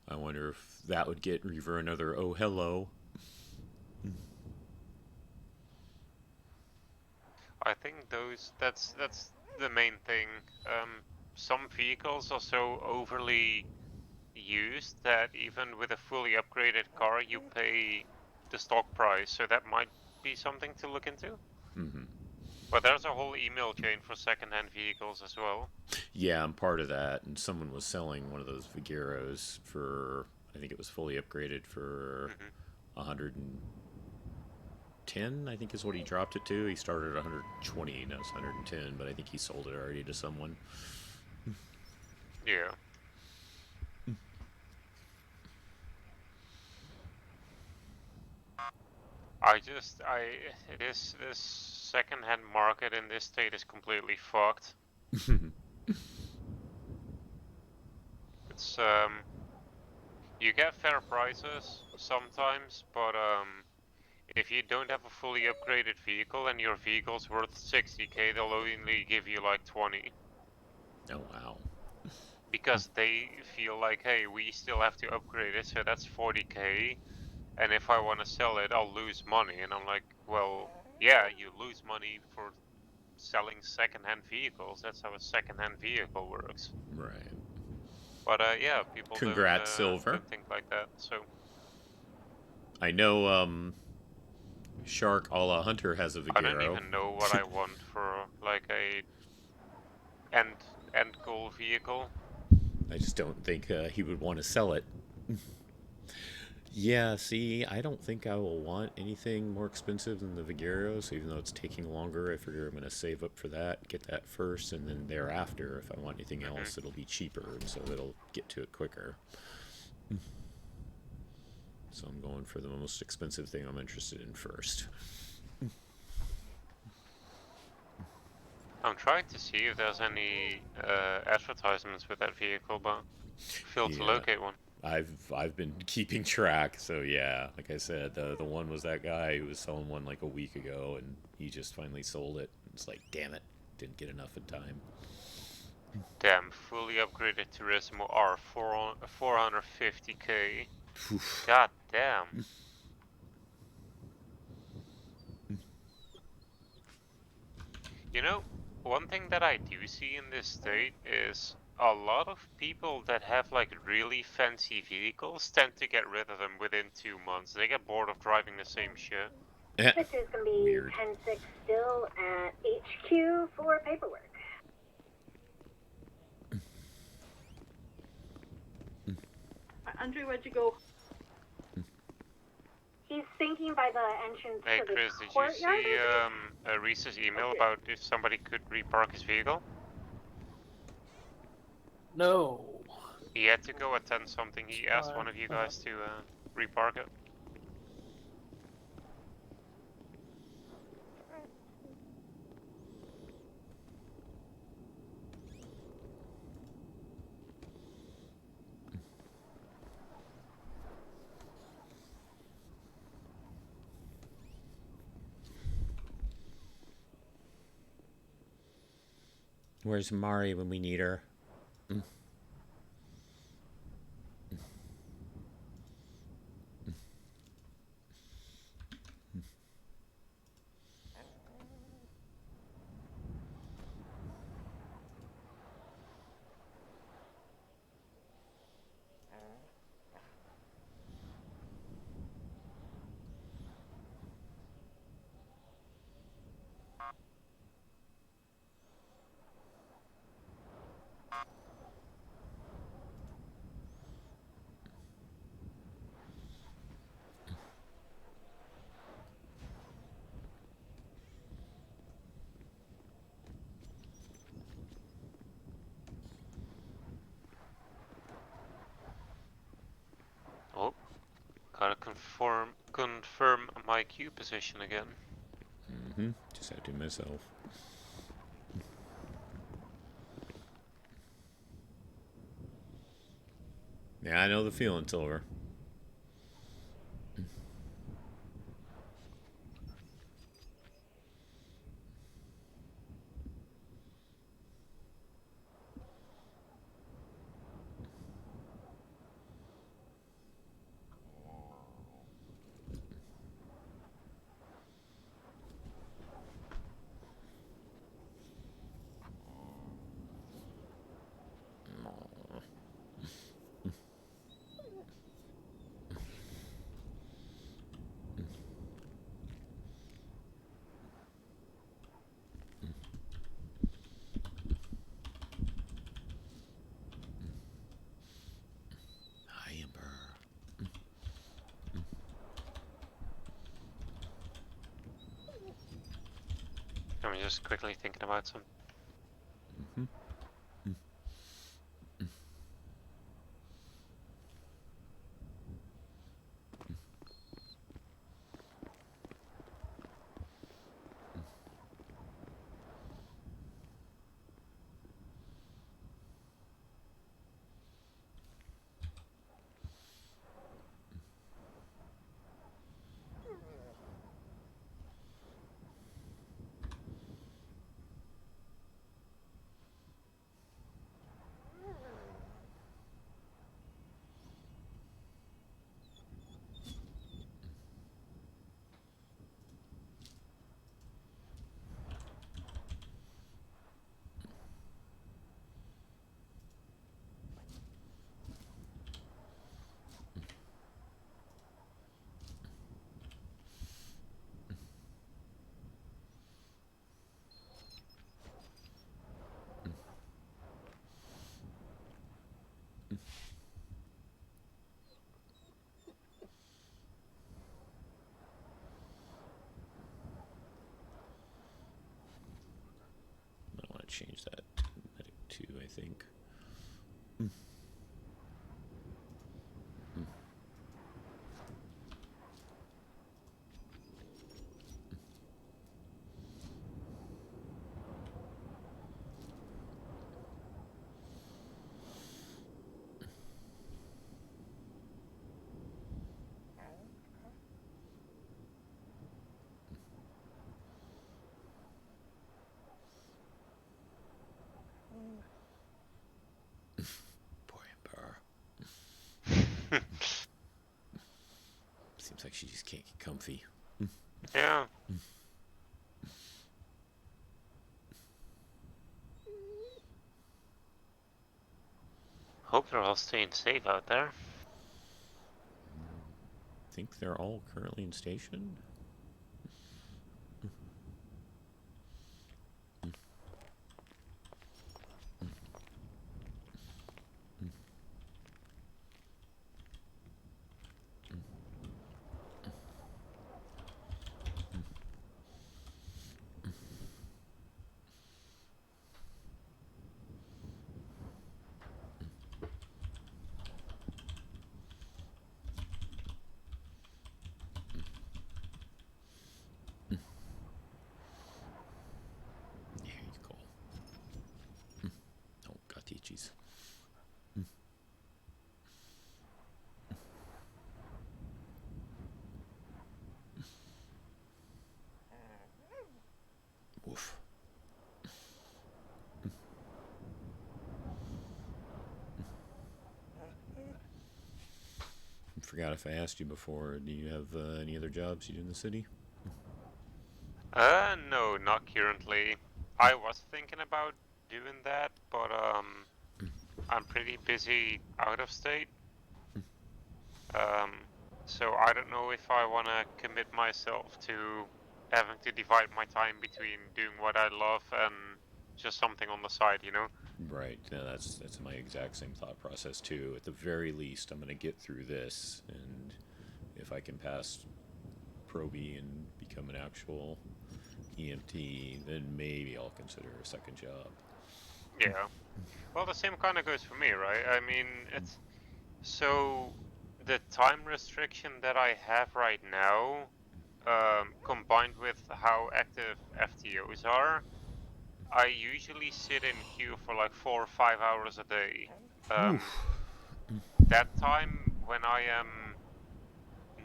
I wonder if that would get Reaver another oh hello. I think that's the main thing. Some vehicles are so overly used that even with a fully upgraded car, you pay the stock price. So that might be something to look into. Mm-hmm. But there's a whole email chain for second-hand vehicles as well. Yeah, I'm part of that, and someone was selling one of those Vigeros for, I think it was fully upgraded for 110, I think is what he dropped it to. He started at 120, now it's 110, but I think he sold it already to someone. Yeah. This second-hand market in this state is completely fucked. It's you get fair prices sometimes, but if you don't have a fully upgraded vehicle and your vehicle's worth 60k, they'll only give you like 20. Oh wow. Because they feel like, hey, we still have to upgrade it, so that's 40k. And if I want to sell it, I'll lose money. And I'm like, well, yeah, you lose money for selling second-hand vehicles. That's how a second-hand vehicle works. Right. But yeah, people Congrats, Silver. don't think like that. So I know Shark a la Hunter has a Vigero. I don't even know what I want for like a end goal vehicle. I just don't think he would want to sell it. Yeah, see, I don't think I will want anything more expensive than the Vigeros, even though it's taking longer. I figure I'm going to save up for that, get that first, and then thereafter, if I want anything else, it'll be cheaper, and so it'll get to it quicker. So I'm going for the most expensive thing I'm interested in first. I'm trying to see if there's any advertisements with that vehicle, but failed to locate one. I've been keeping track, so yeah, like I said, the one was that guy who was selling one like a week ago, and he just finally sold it. It's like, damn it, didn't get enough in time. Damn, fully upgraded Turismo R 450k. God damn. You know, one thing that I do see in this state is a lot of people that have like really fancy vehicles tend to get rid of them within 2 months. They get bored of driving the same shit. Victor's gonna be Weird. 10-6 still at HQ for paperwork. Andrew, where'd you go? He's thinking by the entrance Hey to the Chris, did you courtyard. see Reese's email about if somebody could repark his vehicle? No. He had to go attend something. He asked one of you guys to repark it. Where's Mari when we need her? Oh, gotta confirm my queue position again. Just had to myself. Yeah, I know the feeling, Silver. I'm just quickly thinking about some. I want to change that to medic 2, I think. Poor Emperor. Seems like she just can't get comfy. Yeah. Hope they're all staying safe out there. I think they're all currently in station. There you go. Oh, got the itchies. Oof. I forgot if I asked you before, do you have any other jobs you do in the city? No, not currently. I was thinking about doing that, but I'm pretty busy out of state. So I don't know if I want to commit myself to having to divide my time between doing what I love and just something on the side, you know? Right. Yeah, that's my exact same thought process too. At the very least, I'm going to get through this, and if I can pass Proby and become an actual EMT, then maybe I'll consider a second job. Yeah. Well, the same kind of goes for me, right? I mean, it's so the time restriction that I have right now, combined with how active FTOs are, I usually sit in queue for like 4 or 5 hours a day. That time when I am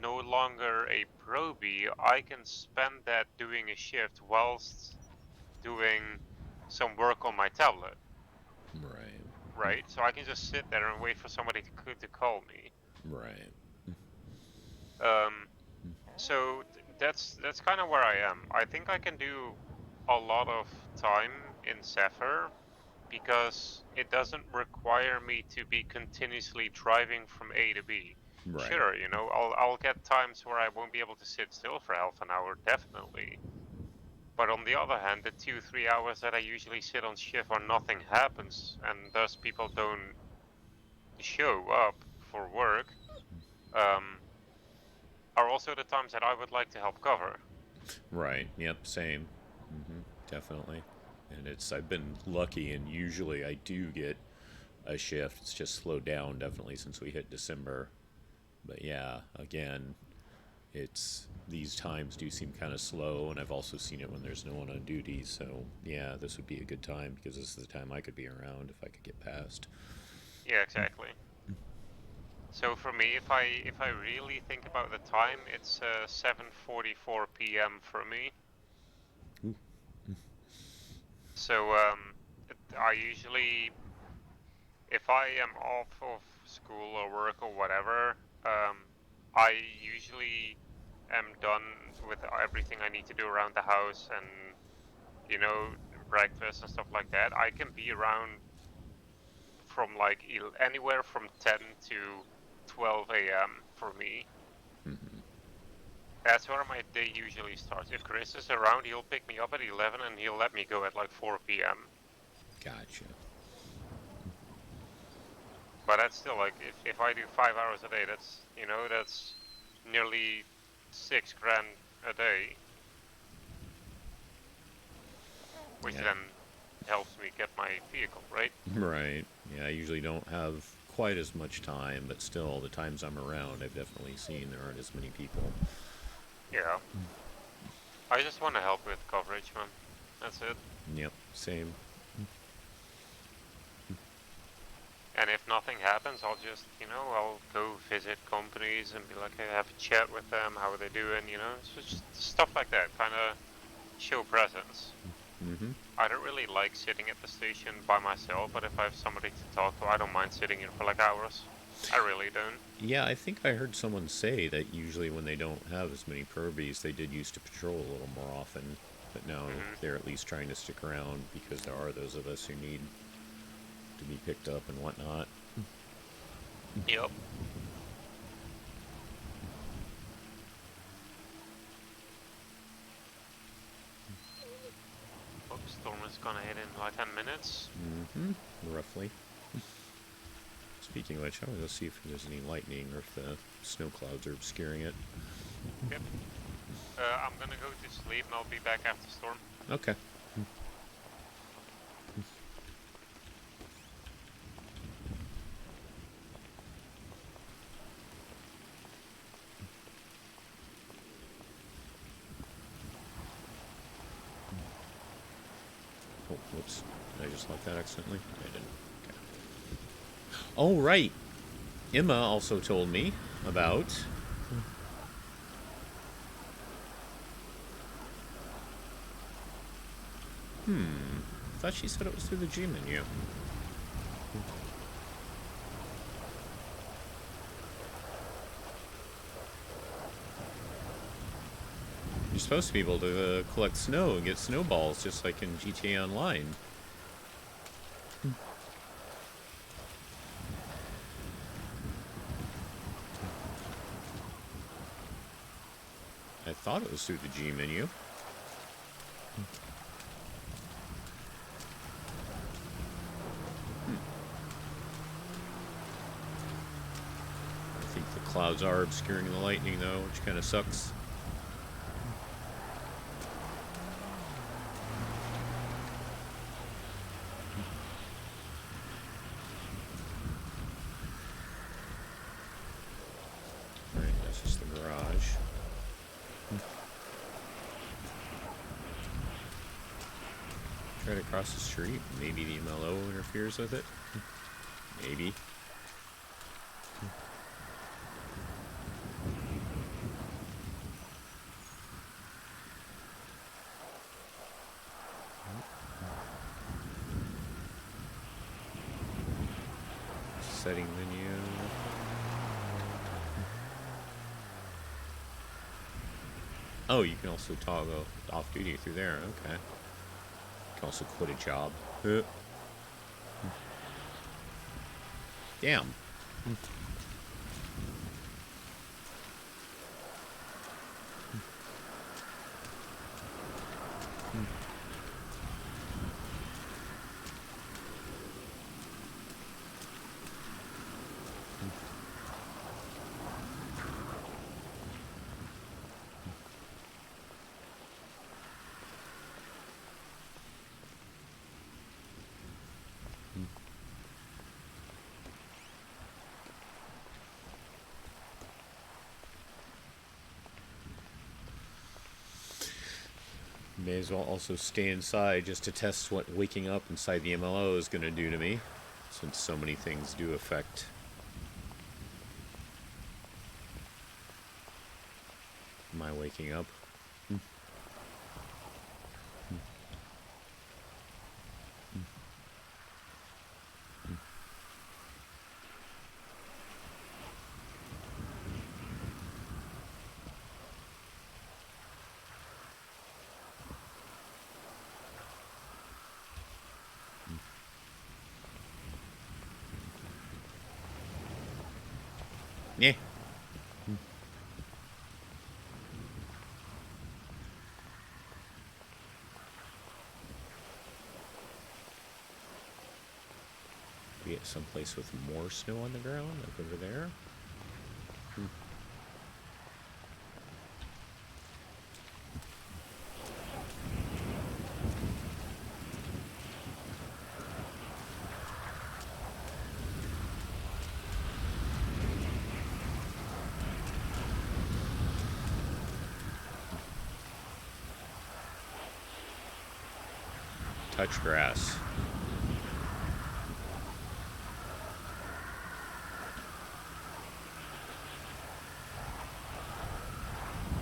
no longer a probie, I can spend that doing a shift whilst doing some work on my tablet. Right. Right? So I can just sit there and wait for somebody to call me. Right. So that's kind of where I am. I think I can do a lot of time in Zephyr because it doesn't require me to be continuously driving from A to B. Right. Sure, you know, I'll get times where I won't be able to sit still for half an hour, definitely. But on the other hand, the 2-3 hours that I usually sit on shift where nothing happens and thus people don't show up for work, are also the times that I would like to help cover. Right. Yep. Same. Definitely. And I've been lucky, and usually I do get a shift. It's just slowed down definitely since we hit December. But yeah, again, these times do seem kind of slow, and I've also seen it when there's no one on duty. So yeah, this would be a good time because this is the time I could be around if I could get past. Yeah, exactly. So for me, if I really think about the time, it's 7:44 p.m. for me. So I usually, if I am off of school or work or whatever, I usually am done with everything I need to do around the house and, you know, breakfast and stuff like that. I can be around from like anywhere from 10 to 12 a.m. for me. That's where my day usually starts. If Chris is around, he'll pick me up at 11 and he'll let me go at like 4 p.m. Gotcha. But that's still like, if I do 5 hours a day, that's, you know, that's nearly $6,000 a day. Which then helps me get my vehicle, right? Right. Yeah, I usually don't have quite as much time, but still, the times I'm around, I've definitely seen there aren't as many people. Yeah. I just want to help with coverage, man. That's it. Yep, same. And if nothing happens, I'll just, you know, I'll go visit companies and be like, hey, have a chat with them, how are they doing, you know? So just stuff like that, kind of show presence. I don't really like sitting at the station by myself, but if I have somebody to talk to, I don't mind sitting here for like hours. I really don't. Yeah, I think I heard someone say that usually when they don't have as many probies, they did used to patrol a little more often, but now they're at least trying to stick around because there are those of us who need to be picked up and whatnot. Yep. Oops, storm is gonna hit in like 10 minutes. Mm-hmm. Roughly. Speaking of which, I want to go see if there's any lightning or if the snow clouds are obscuring it. Yep. I'm gonna go to sleep and I'll be back after storm. Okay. Oh, whoops. Did I just lock that accidentally? I didn't. Okay. Oh, right. Emma also told me about... I thought she said it was through the G menu. You're supposed to be able to collect snow and get snowballs just like in GTA Online. I thought it was through the G menu. I think the clouds are obscuring the lightning though, which kind of sucks. Alright, that's just the garage. Try to cross the street. Maybe the MLO interferes with it. Maybe. Setting menu. Oh, you can also toggle off duty through there. Okay. You can also quit a job. Damn. May as well also stay inside just to test what waking up inside the MLO is going to do to me, since so many things do affect my waking up. Yeah. Be at someplace with more snow on the ground, like over there. Touch grass.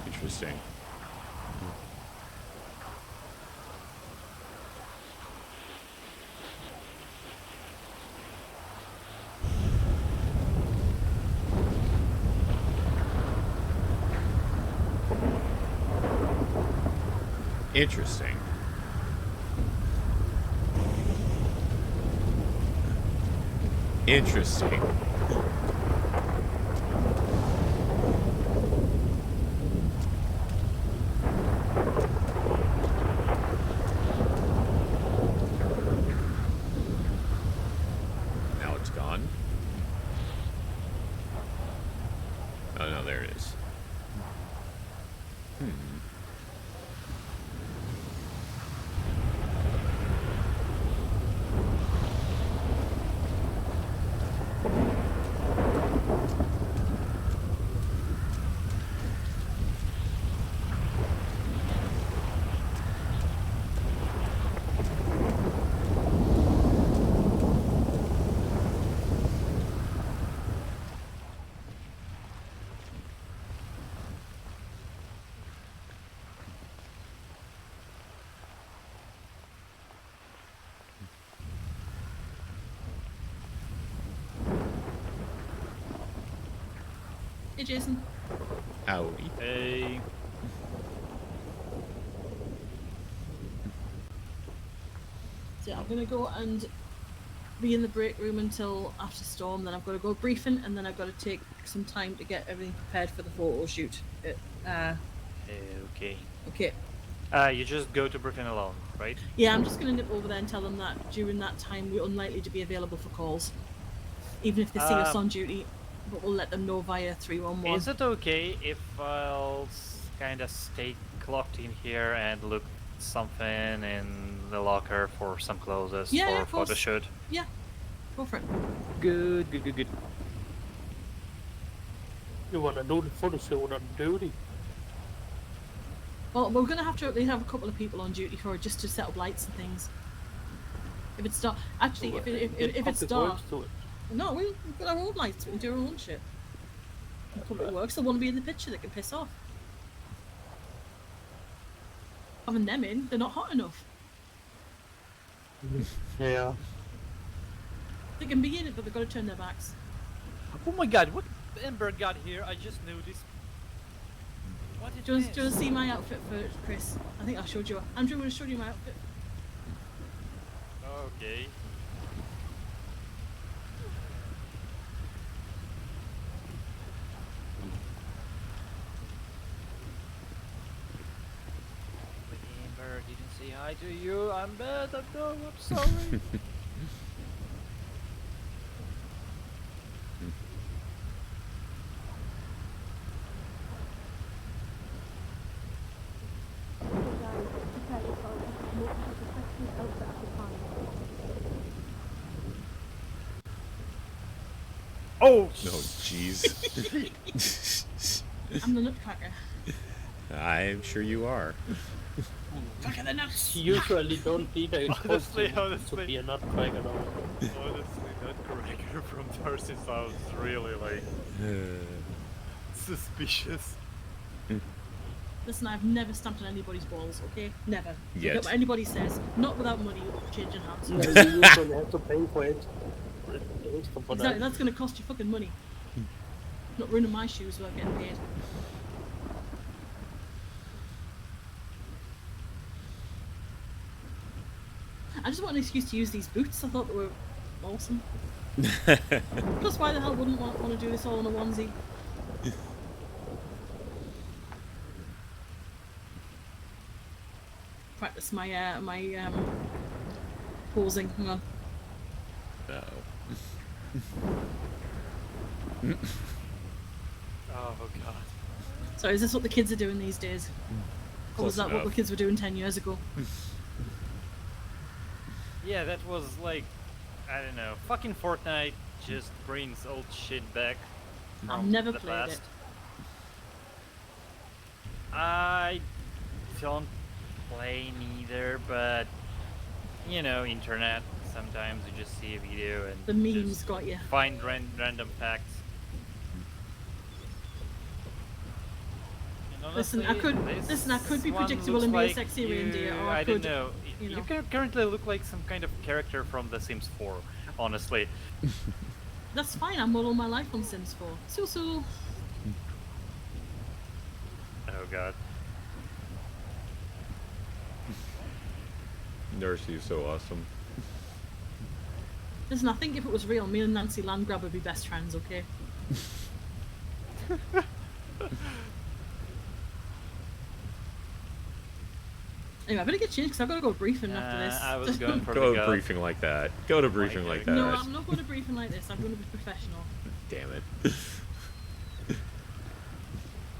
Interesting. Interesting. Interesting. Hey, Jason. Howdy. Hey. So I'm gonna go and be in the break room until after storm. Then I've got to go briefing, and then I've got to take some time to get everything prepared for the photo shoot. Okay. Okay. You just go to briefing alone, right? Yeah, I'm just gonna nip over there and tell them that during that time we're unlikely to be available for calls, even if they see us on duty. But we'll let them know via 311. Is it okay if I'll kind of stay clocked in here and look something in the locker for some clothes for photo shoot? Yeah, go for it. Good. You want to do the photo shoot on duty? Well, we're gonna have to have a couple of people on duty for it just to set up lights and things. If it's dark, actually, if it's dark, no, we've got our own lights. We can do our own shit. Public works. They want to be in the picture. They can piss off. Having them in, they're not hot enough. Yeah. They can be in it, but they've got to turn their backs. Oh my god, what Ember got here? I just noticed. What is Do you want to see my outfit for Chris? I think I showed you. Andrew would have showed you my outfit. Okay. Ember didn't say hi to you. I'm bad. I'm sorry. Oh! No, jeez. I'm the nutcracker. I'm sure you are. Look at the nuts! Usually don't need a Honestly. to be a nutcracker though. Honestly, nutcracker from Darcy sounds really like suspicious. Listen, I've never stamped on anybody's balls, okay? Never. Yet. Look at what anybody says. Not without money changing hands. Yeah, you usually have to pay for it. Exactly, that's going to cost you fucking money. Not ruining my shoes without getting paid. I just want an excuse to use these boots. I thought they were awesome. Plus, why the hell wouldn't want to do this all in a onesie? Practice my pausing. Hang on. Oh god. So is this what the kids are doing these days? Or was that what the kids were doing 10 years ago? Yeah, that was like, I don't know, fucking Fortnite just brings old shit back. I've never played it. I don't play neither, but you know, internet. Sometimes you just see a video and the memes got you. Find random facts. Honestly, listen, I could be predictable and be a sexy reindeer, or I could. Don't know. You currently look like some kind of character from The Sims 4. Honestly. That's fine. I'm all my life on Sims 4. So. Oh god. Darcy is so awesome. Listen, I think if it was real, me and Nancy Landgrab would be best friends, okay? Anyway, I better get changed because I've got to go briefing after this. I was going for Go to briefing like that. Go to briefing like that. No, I'm not going to briefing like this. I'm going to be professional. Damn it.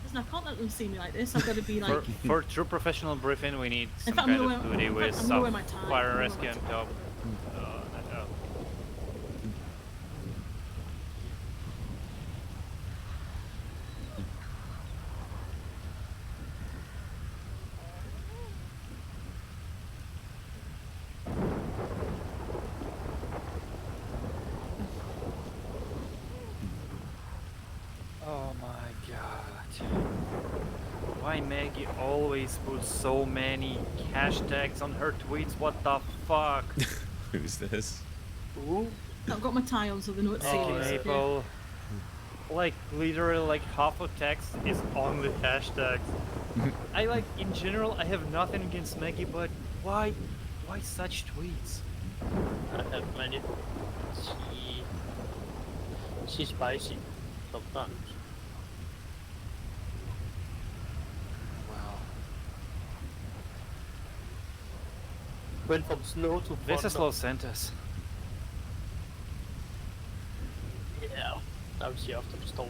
Listen, I can't let them see me like this. I've got to be like... For true professional briefing, we need some fact, kind of hoodie with some fire tie. rescue on top. Oh my god. Why Maggie always puts so many hashtags on her tweets? What the fuck? Who's this? Ooh. I've got my tie on so they know it's serious. Maple. like literally like half of text is only hashtags. I like in general I have nothing against Maggie, but why such tweets? I have many. She's spicy sometimes. Wow. Went from snow to This is thunder. Los Santos. Yeah, that was after the storm.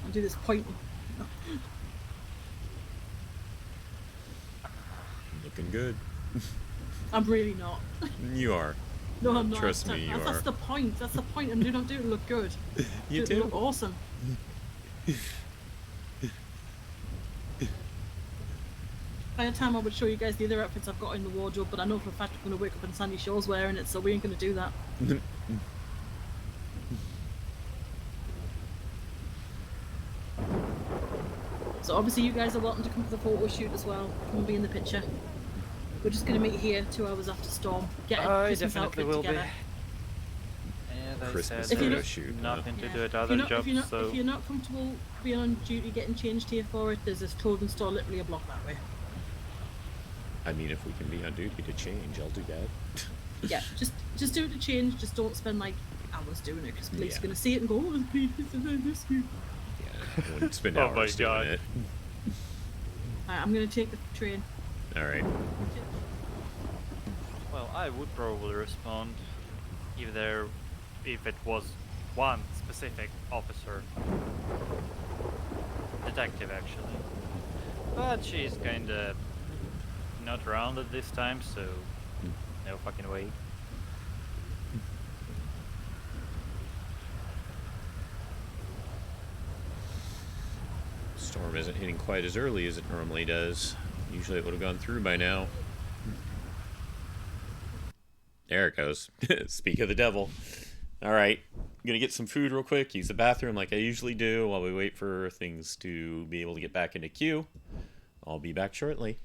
I'll do this pointing. Looking good. I'm really not. You are. No, I'm not. Trust me, you That's are. the point. That's the point. And do not do it look good. You do. do. Look awesome. By the time I would show you guys the other outfits I've got in the wardrobe, but I know for a fact I'm going to wake up and Sandy Shaw's wearing it, so we ain't going to do that. So obviously you guys are welcome to come to the photo shoot as well. Come and be in the picture. We're just going to meet here 2 hours after storm. Get a Christmas outfit together. And I Christmas said photo there's shoot, nothing to Yeah. do at other jobs, so... If you're not comfortable being on duty getting changed here for it, there's this clothing store literally a block that way. I mean, if we can be on duty to change, I'll do that. Yeah, just do it to change. Just don't spend like hours doing it because police Yeah. are gonna see it and go, "Oh, the police is rescue." Yeah, I wouldn't spend Oh my hours doing God. it. Alright, I'm gonna take the train. All right. Well, I would probably respond if it was one specific officer. Detective, actually. But she's kinda not around at this time, so no fucking way. Storm isn't hitting quite as early as it normally does. Usually it would have gone through by now. There it goes. Speak of the devil. All right. I'm going to get some food real quick, use the bathroom like I usually do while we wait for things to be able to get back into queue. I'll be back shortly.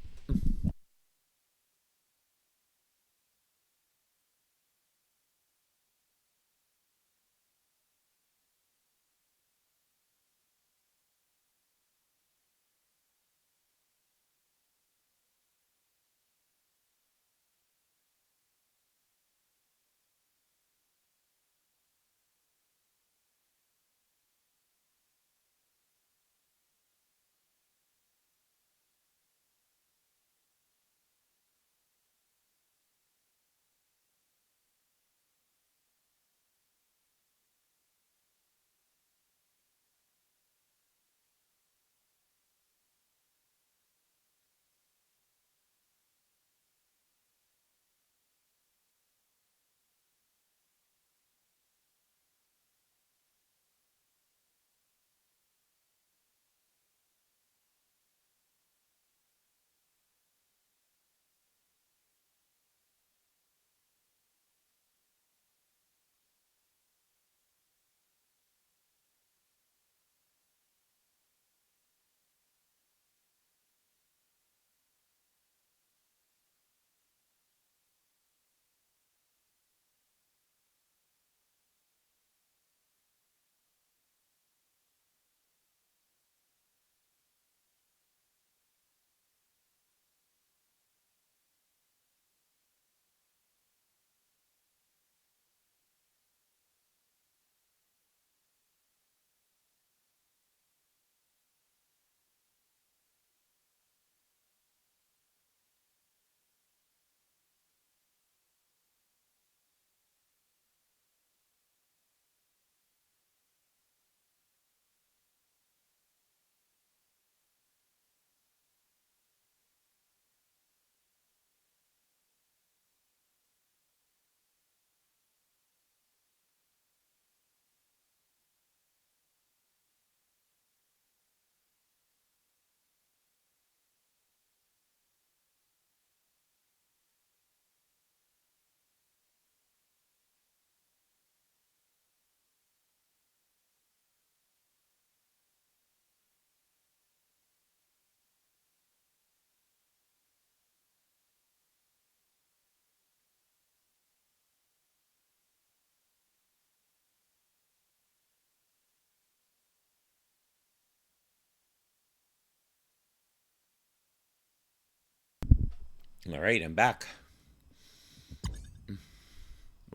All right, I'm back.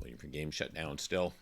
Waiting for game shutdown still.